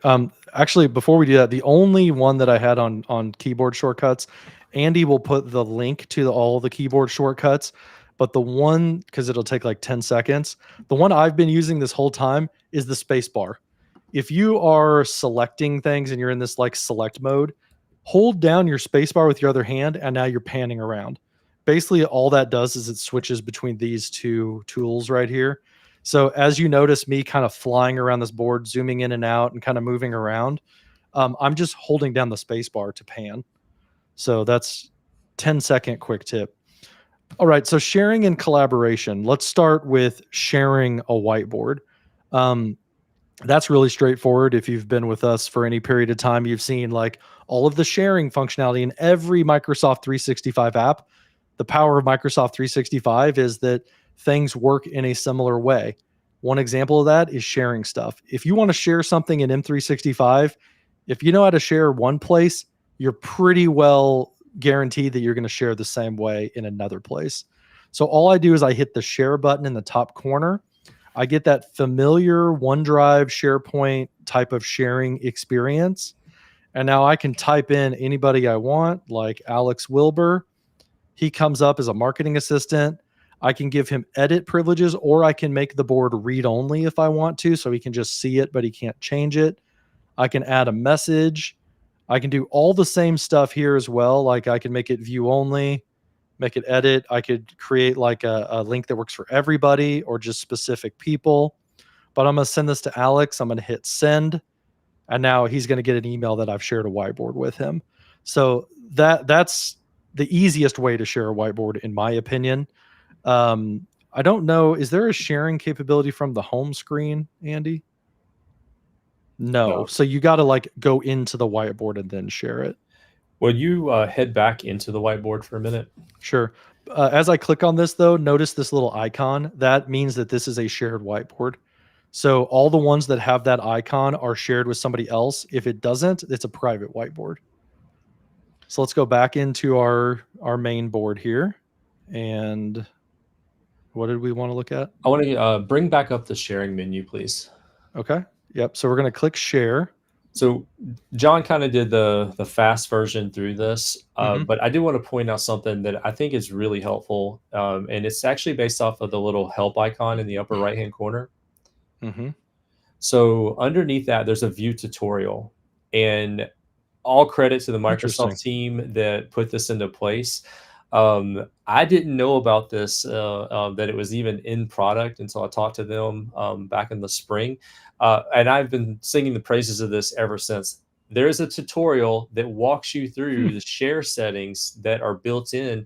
Actually, before we do that, the only one that I had on keyboard shortcuts, Andy will put the link to all the keyboard shortcuts, but the one because it'll take like 10 seconds. The one I've been using this whole time is the space bar. If you are selecting things and you're in this like select mode, hold down your space bar with your other hand, and now you're panning around. Basically, all that does is it switches between these two tools right here. So as you notice me kind of flying around this board, zooming in and out and kind of moving around, I'm just holding down the space bar to pan. So that's 10-second quick tip. All right. So sharing and collaboration. Let's start with sharing a whiteboard. Um, that's really straightforward. If you've been with us for any period of time, you've seen like all of the sharing functionality in every Microsoft 365 app. The power of Microsoft 365 is that things work in a similar way. One example of that is sharing stuff. If you want to share something in M365, if you know how to share one place, you're pretty well guaranteed that you're going to share the same way in another place. So all I do is I hit the share button in the top corner. I get that familiar OneDrive, SharePoint type of sharing experience. And now I can type in anybody I want, like Alex Wilbur. He comes up as a marketing assistant. I can give him edit privileges, or I can make the board read only if I want to. So he can just see it, but he can't change it. I can add a message. I can do all the same stuff here as well. Like I can make it view only, make it edit. I could create like a link that works for everybody or just specific people. But I'm going to send this to Alex. I'm going to hit send. And now he's going to get an email that I've shared a whiteboard with him. So that's the easiest way to share a whiteboard, in my opinion. I don't know. Is there a sharing capability from the home screen, Andy? No. No. So you got to like go into the whiteboard and then share it. Will you head back into the whiteboard for a minute? Sure. As I click on this, though, notice this little icon. That means that this is a shared whiteboard. So all the ones that have that icon are shared with somebody else. If it doesn't, it's a private whiteboard. So let's go back into our main board here. And what did we want to look at? I want to bring back up the sharing menu, please. Okay. Yep. So we're going to click share. So John kind of did the fast version through this, Mm-hmm. but I do want to point out something that I think is really helpful, and it's actually based off of the little help icon in the upper right hand corner. Mm-hmm. So underneath that, there's a view tutorial, and all credit to the Interesting. Microsoft team that put this into place. I didn't know about this that it was even in product until I talked to them back in the spring, and I've been singing the praises of this ever since. There is a tutorial that walks you Hmm. through the share settings that are built in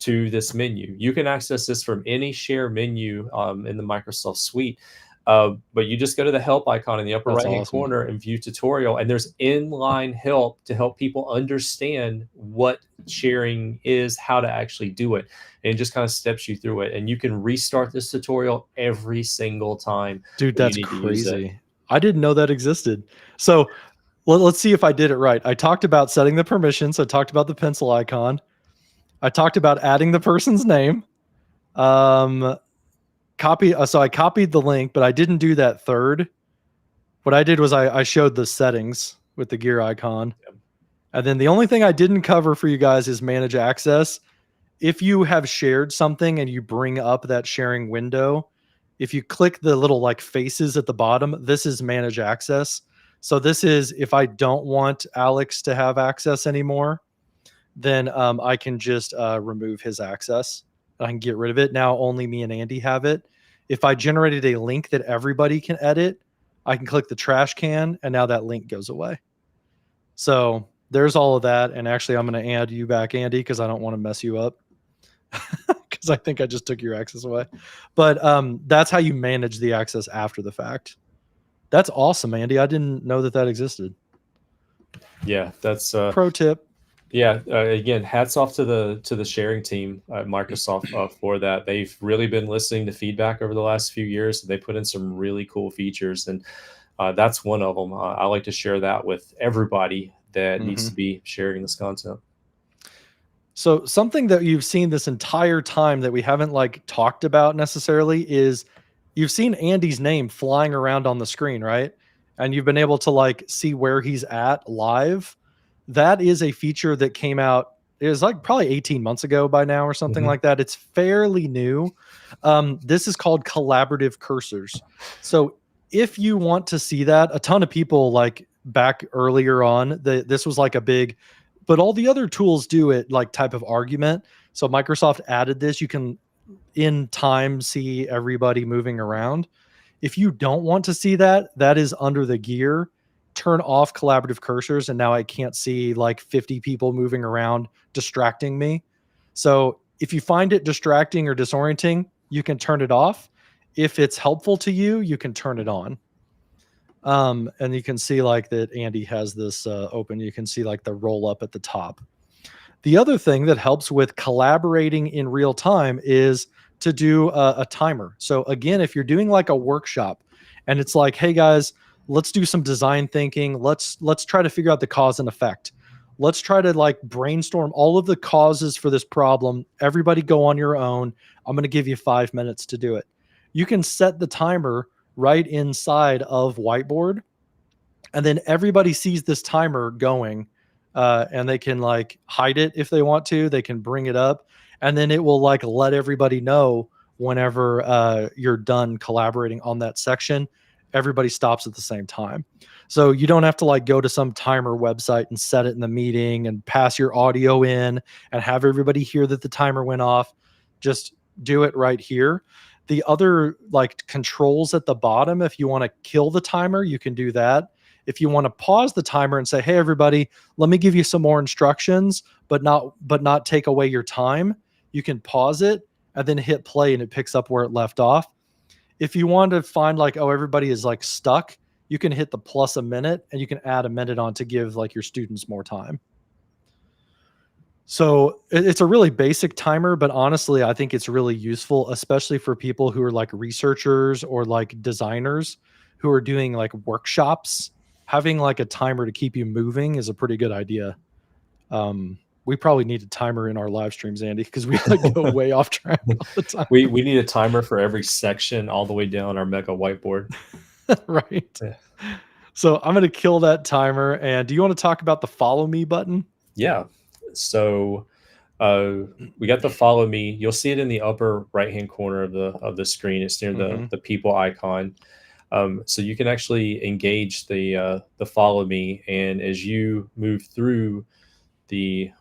to this menu. You can access this from any share menu in the Microsoft suite. But you just go to the help icon in the upper That's right hand awesome. corner and view tutorial, and there's inline help to help people understand what sharing is, how to actually do it. And it just kind of steps you through it. And you can restart this tutorial every single time Dude, that you that's need to use it. crazy. I didn't know that existed. So let's see if I did it right. I talked about setting the permissions. I talked about the pencil icon. I talked about adding the person's name. Um, so I copied the link, but I didn't do that third. What I did was I showed the settings with the gear icon. And then the only thing I didn't cover for you guys is manage access. If you have shared something and you bring up that sharing window, if you click the little like faces at the bottom, this is manage access. So this is if I don't want Alex to have access anymore, then I can just remove his access. I can get rid of it. Now only me and Andy have it. If I generated a link that everybody can edit, I can click the trash can, and now that link goes away. So there's all of that. And actually, I'm going to add you back, Andy, because I don't want to mess you up. Because I think I just took your access away. But that's how you manage the access after the fact. That's awesome, Andy. I didn't know that that existed. Yeah, that's Pro tip. yeah. Again, hats off to the sharing team at Microsoft for that. They've really been listening to feedback over the last few years. They put in some really cool features, and that's one of them. I like to share that with everybody that needs to be sharing this content. So something that you've seen this entire time that we haven't like talked about necessarily is you've seen Andy's name flying around on the screen, right? And you've been able to like see where he's at live. That is a feature that came out, it was like probably 18 months ago by now or something like that. It's fairly new. This is called collaborative cursors. So if you want to see that, a ton of people like back earlier on, this was like a big, but all the other tools do it like type of argument. So Microsoft added this. You can in time see everybody moving around. If you don't want to see that, that is under the gear. Turn off collaborative cursors, and now I can't see like 50 people moving around distracting me. So if you find it distracting or disorienting, you can turn it off. If it's helpful to you, you can turn it on. And you can see like that Andy has this open. You can see like the roll up at the top. The other thing that helps with collaborating in real time is to do a timer. So again, if you're doing like a workshop and it's like, hey guys, let's do some design thinking. Let's try to figure out the cause and effect. Let's try to like brainstorm all of the causes for this problem. Everybody go on your own. I'm going to give you 5 minutes to do it. You can set the timer right inside of Whiteboard, and then everybody sees this timer going, and they can like hide it if they want to. They can bring it up, and then it will like let everybody know whenever you're done collaborating on that section. Everybody stops at the same time. So you don't have to like go to some timer website and set it in the meeting and pass your audio in and have everybody hear that the timer went off. Just do it right here. The other like controls at the bottom, if you want to kill the timer, you can do that. If you want to pause the timer and say, hey, everybody, let me give you some more instructions, but not take away your time, you can pause it and then hit play and it picks up where it left off. If you want to find like, oh, everybody is like stuck, you can hit the plus a minute and you can add a minute on to give like your students more time. So it's a really basic timer, but honestly, I think it's really useful, especially for people who are like researchers or like designers who are doing like workshops. Having like a timer to keep you moving is a pretty good idea. We probably need a timer in our live streams, Andy, because we like go way off track all the time. We need a timer for every section all the way down our mega whiteboard. Right. Yeah. So I'm going to kill that timer. And do you want to talk about the follow me button? Yeah. So we got the follow me. You'll see it in the upper right hand corner of the screen. It's near the people icon. So you can actually engage the follow me, and as you move through the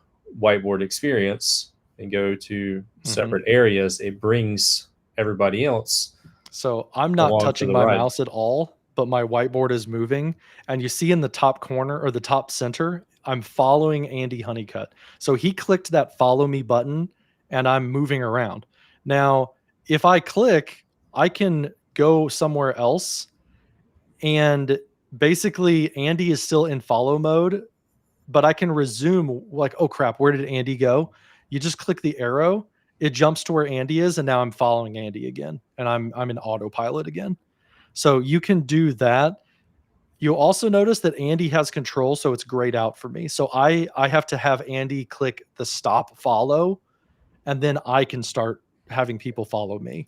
whiteboard experience and go to separate areas, it brings everybody else. So I'm not touching my mouse at all, but my whiteboard is moving, and you see in the top corner or the top center, I'm following Andy Honeycutt. So he clicked that follow me button and I'm moving around. Now, if I click, I can go somewhere else, and basically Andy is still in follow mode, but I can resume like, oh crap, where did Andy go? You just click the arrow, it jumps to where Andy is, and now I'm following Andy again, and I'm in autopilot again. So you can do that. You'll also notice that Andy has control, so it's grayed out for me. So I have to have Andy click the stop follow, and then I can start having people follow me.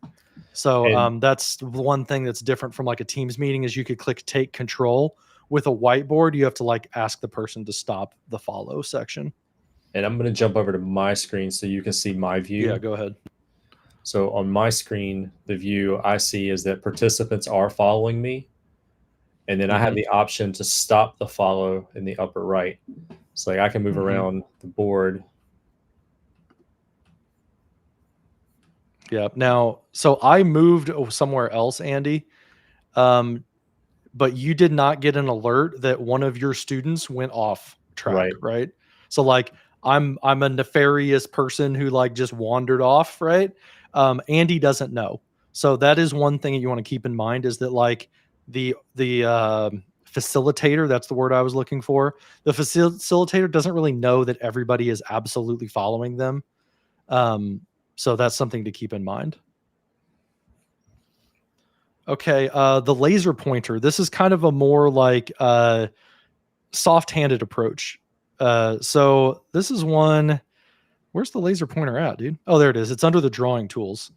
So that's one thing that's different from like a Teams meeting is you could click take control. With a whiteboard, you have to like ask the person to stop the follow section. And I'm going to jump over to my screen so you can see my view. Yeah, go ahead. So on my screen, the view I see is that participants are following me. And then I have the option to stop the follow in the upper right. So like I can move around the board Yeah. Now, so I moved somewhere else, Andy. Um, but you did not get an alert that one of your students went off track, Right. right? So like I'm a nefarious person who like just wandered off, right? Andy doesn't know. So that is one thing that you want to keep in mind is that like the facilitator, that's the word I was looking for. The facilitator doesn't really know that everybody is absolutely following them. Um, so that's something to keep in mind. Okay, the laser pointer. This is kind of a more like soft-handed approach. So this is one. Where's the laser pointer at, dude? Oh, there it is. It's under the drawing tools.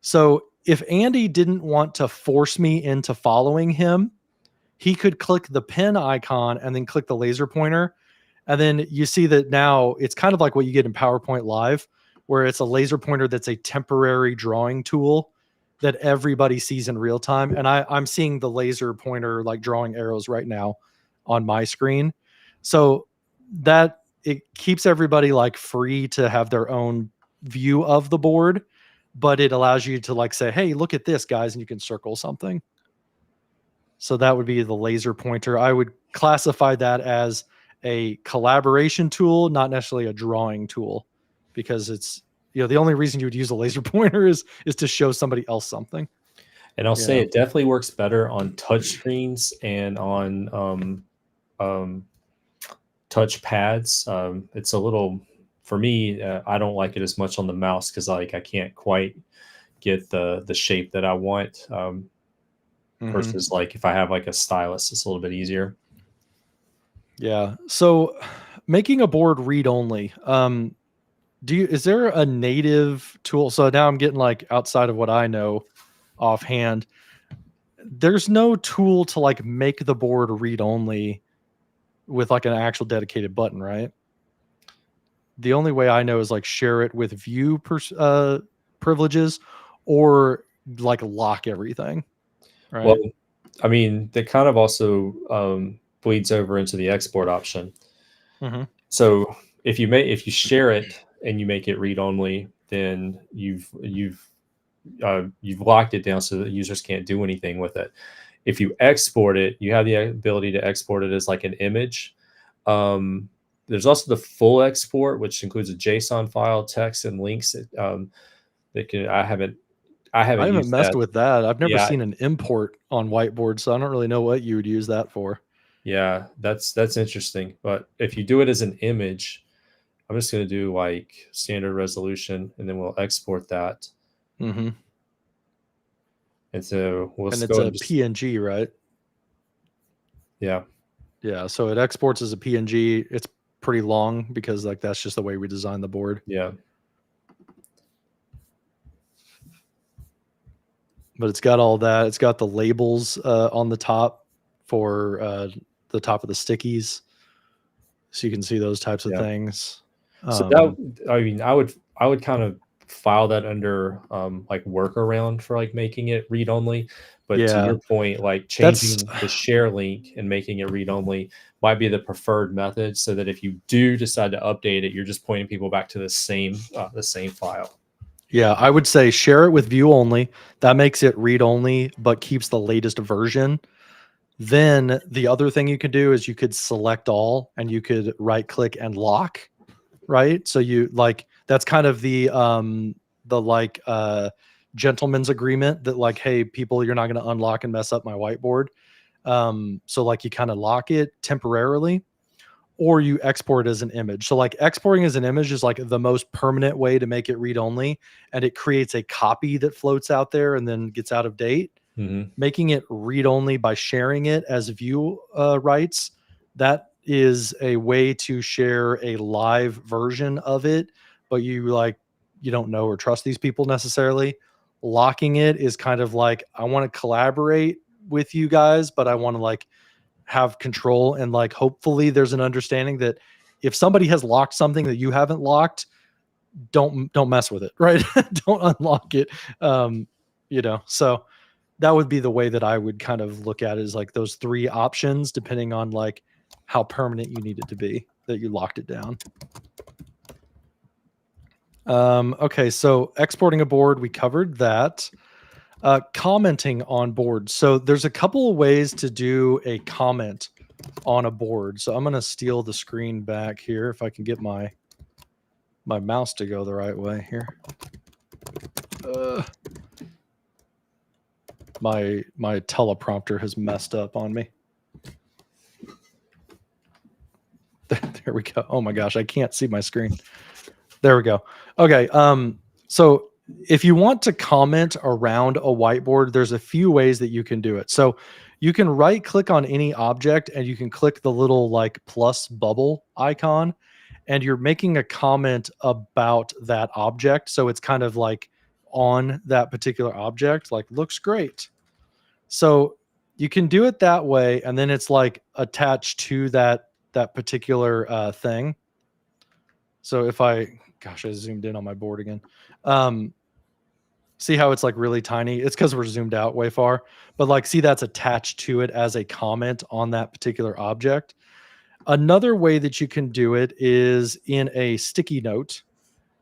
So if Andy didn't want to force me into following him, he could click the pen icon and then click the laser pointer. And then you see that now it's kind of like what you get in PowerPoint Live, where it's a laser pointer that's a temporary drawing tool that everybody sees in real time. And I'm seeing the laser pointer like drawing arrows right now on my screen. So that it keeps everybody like free to have their own view of the board, but it allows you to like say, hey, look at this, guys, and you can circle something. So that would be the laser pointer. I would classify that as a collaboration tool, not necessarily a drawing tool, because it's the only reason you would use a laser pointer is to show somebody else something. And I'll say Yeah. it definitely works better on touch screens and on touch pads. It's a little, for me, I don't like it as much on the mouse because like I can't quite get the shape that I want. Versus like if I have like a stylus, it's a little bit easier. Yeah. So making a board read only. Is there a native tool? So now I'm getting like outside of what I know offhand. There's no tool to like make the board read only with like an actual dedicated button, right? The only way I know is like share it with view privileges or like lock everything, Well, right? I mean, that kind of also bleeds over into the export option. Mm-hmm. So if you share it and you make it read only, then you've locked it down so that users can't do anything with it. If you export it, you have the ability to export it as like an image. Um, there's also the full export, which includes a JSON file, text, and links. That can I I haven't haven't used messed that. with that. I've never Yeah, seen an import on Whiteboard, so I don't really know what you would use that for. yeah, that's interesting. But if you do it as an image, I'm just going to do like standard resolution, and then we'll export that. Mm-hmm. And so we'll And just it's go a and just PNG, right? yeah. Yeah. So it exports as a PNG. It's pretty long because like that's just the way we design the board. Yeah. But it's got all that. It's got the labels on the top for the top of the stickies, so you can see those types of Yeah. things. So that, I mean, I would kind of file that under like workaround for like making it read only. But to Yeah, your point, like that's changing the share link and making it read only might be the preferred method, so that if you do decide to update it, you're just pointing people back to the same file. yeah. I would say share it with view only. That makes it read only, but keeps the latest version. Then the other thing you could do is you could select all, and you could right click and lock. Right, so you like that's kind of the like gentleman's agreement that like, hey, people, you're not going to unlock and mess up my whiteboard. So like you kind of lock it temporarily, or you export it as an image. So like exporting as an image is like the most permanent way to make it read only, and it creates a copy that floats out there and then gets out of date. Mm-hmm. Making it read only by sharing it as view rights, that is a way to share a live version of it, but you don't know or trust these people necessarily. Locking it is kind of like, I want to collaborate with you guys, but I want to like have control, and like hopefully there's an understanding that if somebody has locked something that you haven't locked, don't mess with it, right? Don't unlock it. So that would be the way that I would kind of look at it, is like those three options, depending on like how permanent you need it to be, that you locked it down. Okay, so exporting a board, we covered that. Commenting on boards. So there's a couple of ways to do a comment on a board. So I'm going to steal the screen back here if I can get my mouse to go the right way here. My teleprompter has messed up on me. There we go. Oh my gosh, I can't see my screen. There we go. Okay. So if you want to comment around a whiteboard, there's a few ways that you can do it. So you can right click on any object and you can click the little like plus bubble icon and you're making a comment about that object. So it's kind of like on that particular object, like looks great. So you can do it that way. And then it's like attached to that particular thing. So if gosh, I zoomed in on my board again. See how it's like really tiny? It's because we're zoomed out way far. But like, see that's attached to it as a comment on that particular object. Another way that you can do it is in a sticky note.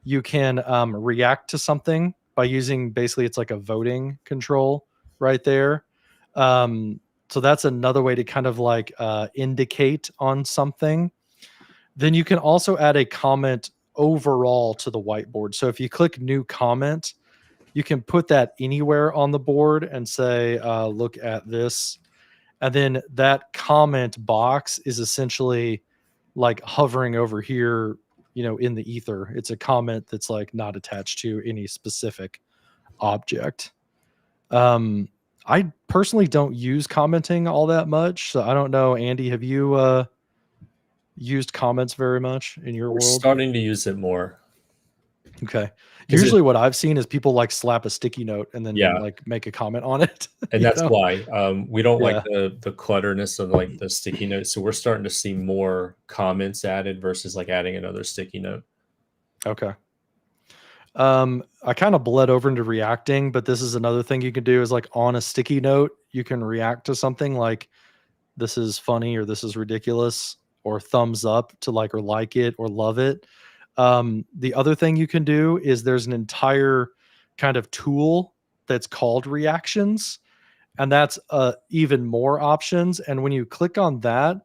You can react to something by using basically it's like a voting control right there. So that's another way to kind of like indicate on something. Then you can also add a comment overall to the whiteboard. So if you click new comment, you can put that anywhere on the board and say, look at this. And then that comment box is essentially like hovering over here, in the ether. It's a comment that's like not attached to any specific object. I personally don't use commenting all that much. So I don't know, Andy, have you used comments very much in your We're world? starting to use it more. Okay. Usually what I've seen is people like slap a sticky note and then like make a comment on it. And that's why we don't like Yeah. the clutterness of like the sticky notes. So we're starting to see more comments added versus like adding another sticky note. Okay. I kind of bled over into reacting, but this is another thing you can do is like on a sticky note, you can react to something like this is funny or this is ridiculous or thumbs up to like or like it or love it. The other thing you can do is there's an entire kind of tool that's called reactions, and that's even more options. And when you click on that,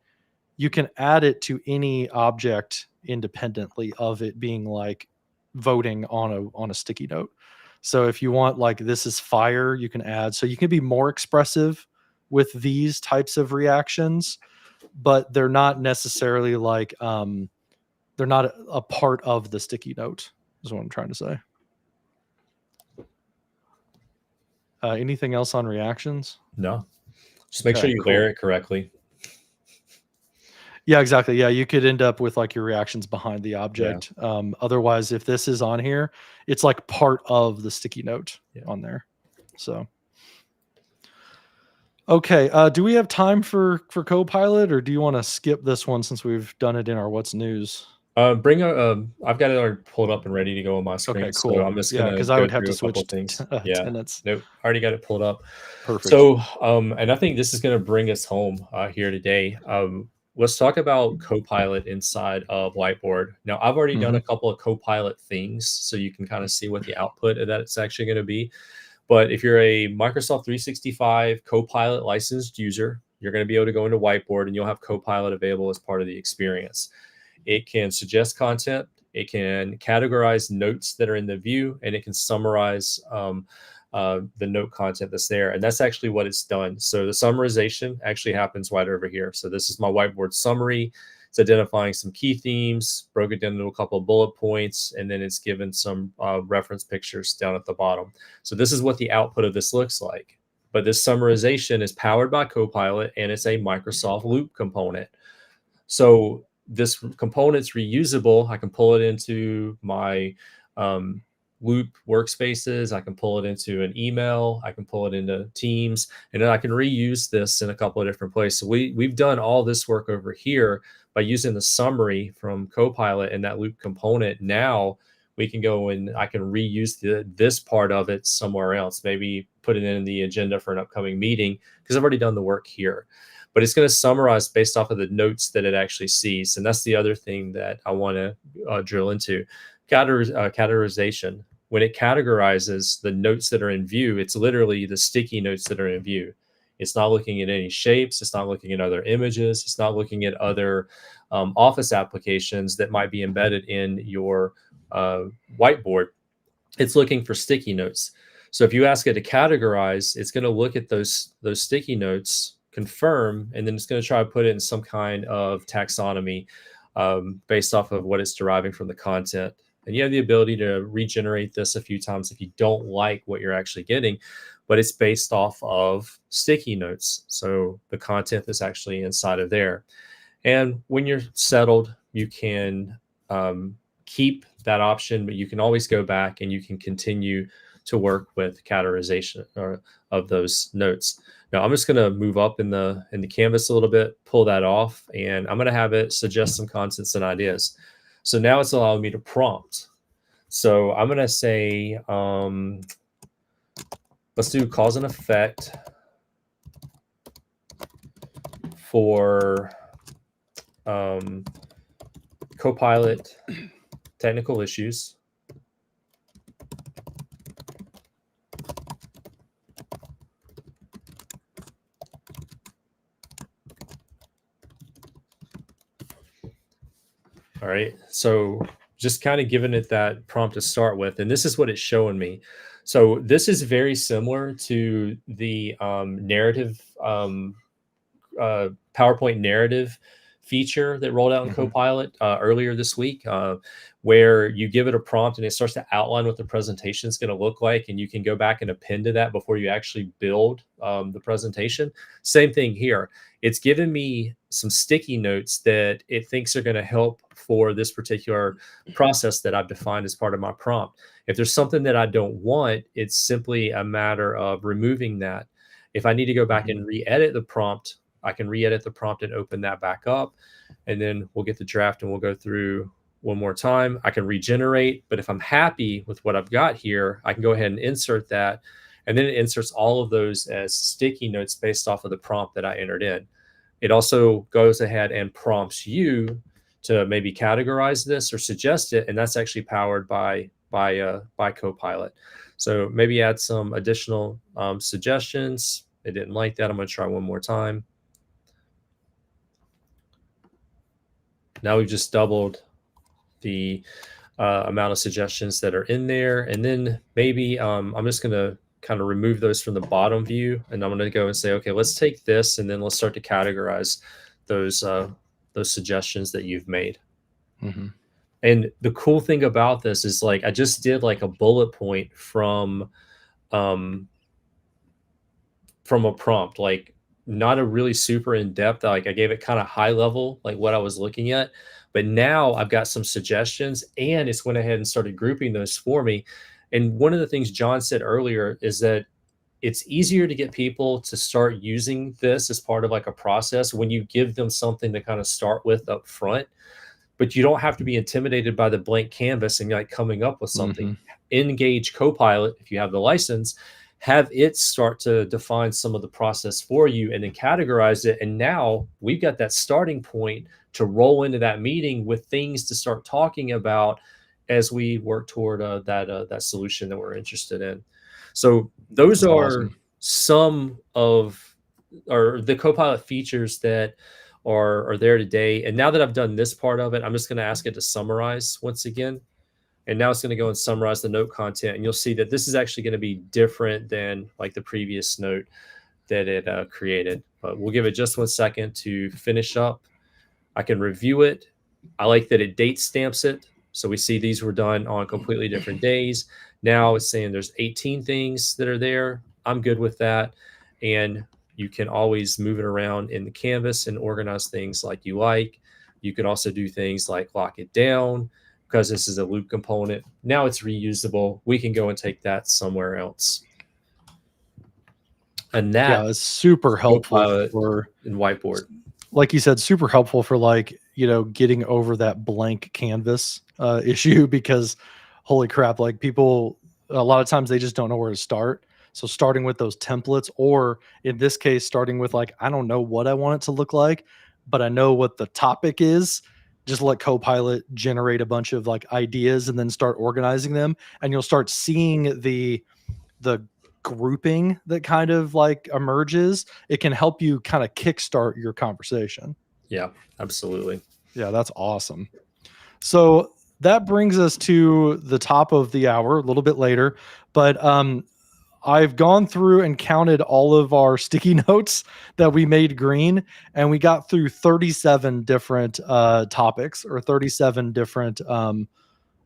you can add it to any object independently of it being like voting on a sticky note. So if you want like this is fire, you can add. So you can be more expressive with these types of reactions, but they're not necessarily like they're not a part of the sticky note is what I'm trying to say. Anything else on reactions? No, just make sure you layer it correctly. Yeah, exactly. Yeah, you could end up with like your reactions behind the object. Otherwise, if this is on here, it's like part of the sticky note on there. So, okay. Do we have time for Copilot, or do you want to skip this one since we've done it in our What's News? I've got it already pulled up and ready to go on my screen. Okay, cool. So I'm just gonna because I go would have through to a couple switch things. tenants. Nope, already got it pulled up. Perfect. So, and I think this is going to bring us home here today. Let's talk about Copilot inside of Whiteboard. Now, I've already done a couple of Copilot things, so you can kind of see what the output of that it's actually going to be. But if you're a Microsoft 365 Copilot licensed user, you're going to be able to go into Whiteboard and you'll have Copilot available as part of the experience. It can suggest content, it can categorize notes that are in the view, and it can summarize the note content that's there. And that's actually what it's done. So the summarization actually happens right over here. So this is my whiteboard summary. It's identifying some key themes, broke it down into a couple of bullet points, and then it's given some reference pictures down at the bottom. So this is what the output of this looks like. But this summarization is powered by Copilot, and it's a Microsoft Loop component. So this component's reusable. I can pull it into my Loop workspaces. I can pull it into an email. I can pull it into Teams, and then I can reuse this in a couple of different places. So we've done all this work over here by using the summary from Copilot and that Loop component. Now we can go and I can reuse this part of it somewhere else, maybe put it in the agenda for an upcoming meeting because I've already done the work here. But it's going to summarize based off of the notes that it actually sees. And that's the other thing that I want to drill into. Categorization. When it categorizes the notes that are in view, it's literally the sticky notes that are in view. It's not looking at any shapes. It's not looking at other images. It's not looking at other Office applications that might be embedded in your whiteboard. It's looking for sticky notes. So if you ask it to categorize, it's going to look at those sticky notes, confirm, and then it's going to try to put it in some kind of taxonomy based off of what it's deriving from the content. And you have the ability to regenerate this a few times if you don't like what you're actually getting, but it's based off of sticky notes. So the content is actually inside of there. And when you're settled, you can keep that option, but you can always go back and you can continue to work with categorization of those notes. Now I'm just going to move up in the canvas a little bit, pull that off, and I'm going to have it suggest some contents and ideas. So now it's allowing me to prompt. So I'm going to say, let's do cause and effect for Copilot technical issues. All right, so just kind of giving it that prompt to start with, and this is what it's showing me. So this is very similar to the narrative PowerPoint narrative feature that rolled out in Copilot earlier this week, where you give it a prompt and it starts to outline what the presentation is going to look like, and you can go back and append to that before you actually build the presentation. Same thing here. It's given me some sticky notes that it thinks are going to help for this particular process that I've defined as part of my prompt. If there's something that I don't want, it's simply a matter of removing that. If I need to go back and re-edit the prompt, I can re-edit the prompt and open that back up, and then we'll get the draft and we'll go through one more time. I can regenerate, but if I'm happy with what I've got here, I can go ahead and insert that, and then it inserts all of those as sticky notes based off of the prompt that I entered in. It also goes ahead and prompts you to maybe categorize this or suggest it, and that's actually powered by Copilot. So maybe add some additional suggestions. It didn't like that. I'm going to try one more time. Now we've just doubled the amount of suggestions that are in there. And then maybe I'm just going to kind of remove those from the bottom view. And I'm going to go and say, okay, let's take this and then let's start to categorize those suggestions that you've made. And the cool thing about this is, like, I just did like a bullet point from a prompt, like not a really super in-depth, like I gave it kind of high level, like what I was looking at, but now I've got some suggestions and it's went ahead and started grouping those for me. And one of the things John said earlier is that it's easier to get people to start using this as part of like a process when you give them something to kind of start with up front, but you don't have to be intimidated by the blank canvas and like coming up with something. Engage Copilot, if you have the license, have it start to define some of the process for you and then categorize it. And now we've got that starting point to roll into that meeting with things to start talking about as we work toward that solution that we're interested in. So those That's are awesome. Some of the Copilot features that are there today. And now that I've done this part of it, I'm just going to ask it to summarize once again. And now it's going to go and summarize the note content. And you'll see that this is actually going to be different than like the previous note that it created. But we'll give it just 1 second to finish up. I can review it. I like that it date stamps it. So we see these were done on completely different days. Now it's saying there's 18 things that are there. I'm good with that. And you can always move it around in the canvas and organize things like you like. You could also do things like lock it down, because this is a loop component. Now it's reusable. We can go and take that somewhere else. And that is super helpful for in Whiteboard. Like you said, super helpful for, like, you know, getting over that blank canvas issue, because holy crap, like people, a lot of times they just don't know where to start. So starting with those templates, or in this case, starting with like, I don't know what I want it to look like, but I know what the topic is. just let Copilot generate a bunch of like ideas and then start organizing them, and you'll start seeing the grouping that kind of like emerges. It can help you kind of kickstart your conversation. Yeah, absolutely. Yeah, that's awesome. So that brings us to the top of the hour, a little bit later, but I've gone through and counted all of our sticky notes that we made green, and we got through 37 different topics, or 37 different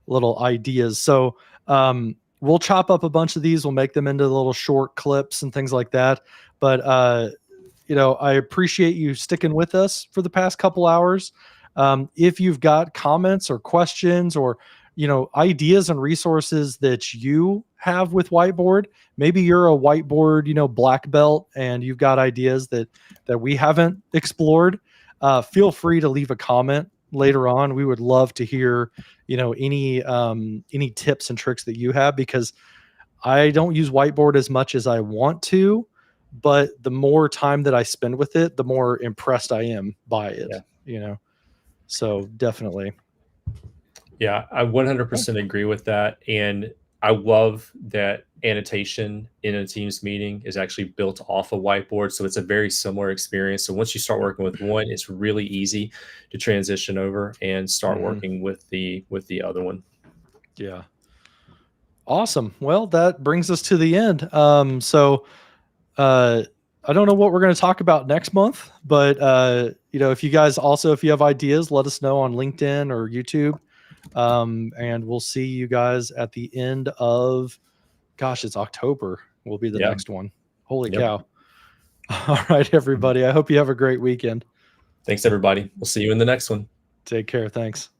little ideas. So we'll chop up a bunch of these. We'll make them into little short clips and things like that. But I appreciate you sticking with us for the past couple hours. If you've got comments or questions, or ideas and resources that you have with Whiteboard, maybe you're a Whiteboard black belt, and you've got ideas that we haven't explored, feel free to leave a comment later on. We would love to hear any tips and tricks that you have, because I don't use Whiteboard as much as I want to, but the more time that I spend with it, the more impressed I am by it. So definitely. Yeah, I 100% agree with that. And I love that annotation in a Teams meeting is actually built off a whiteboard. So it's a very similar experience. So once you start working with one, it's really easy to transition over and start working with the other one. Yeah. Awesome. Well, that brings us to the end. I don't know what we're going to talk about next month, but if you guys also, if you have ideas, let us know on LinkedIn or YouTube. And we'll see you guys at the end of, gosh, it's October will be the next one. Holy cow. All right, everybody. I hope you have a great weekend. Thanks, everybody. We'll see you in the next one. Take care. Thanks.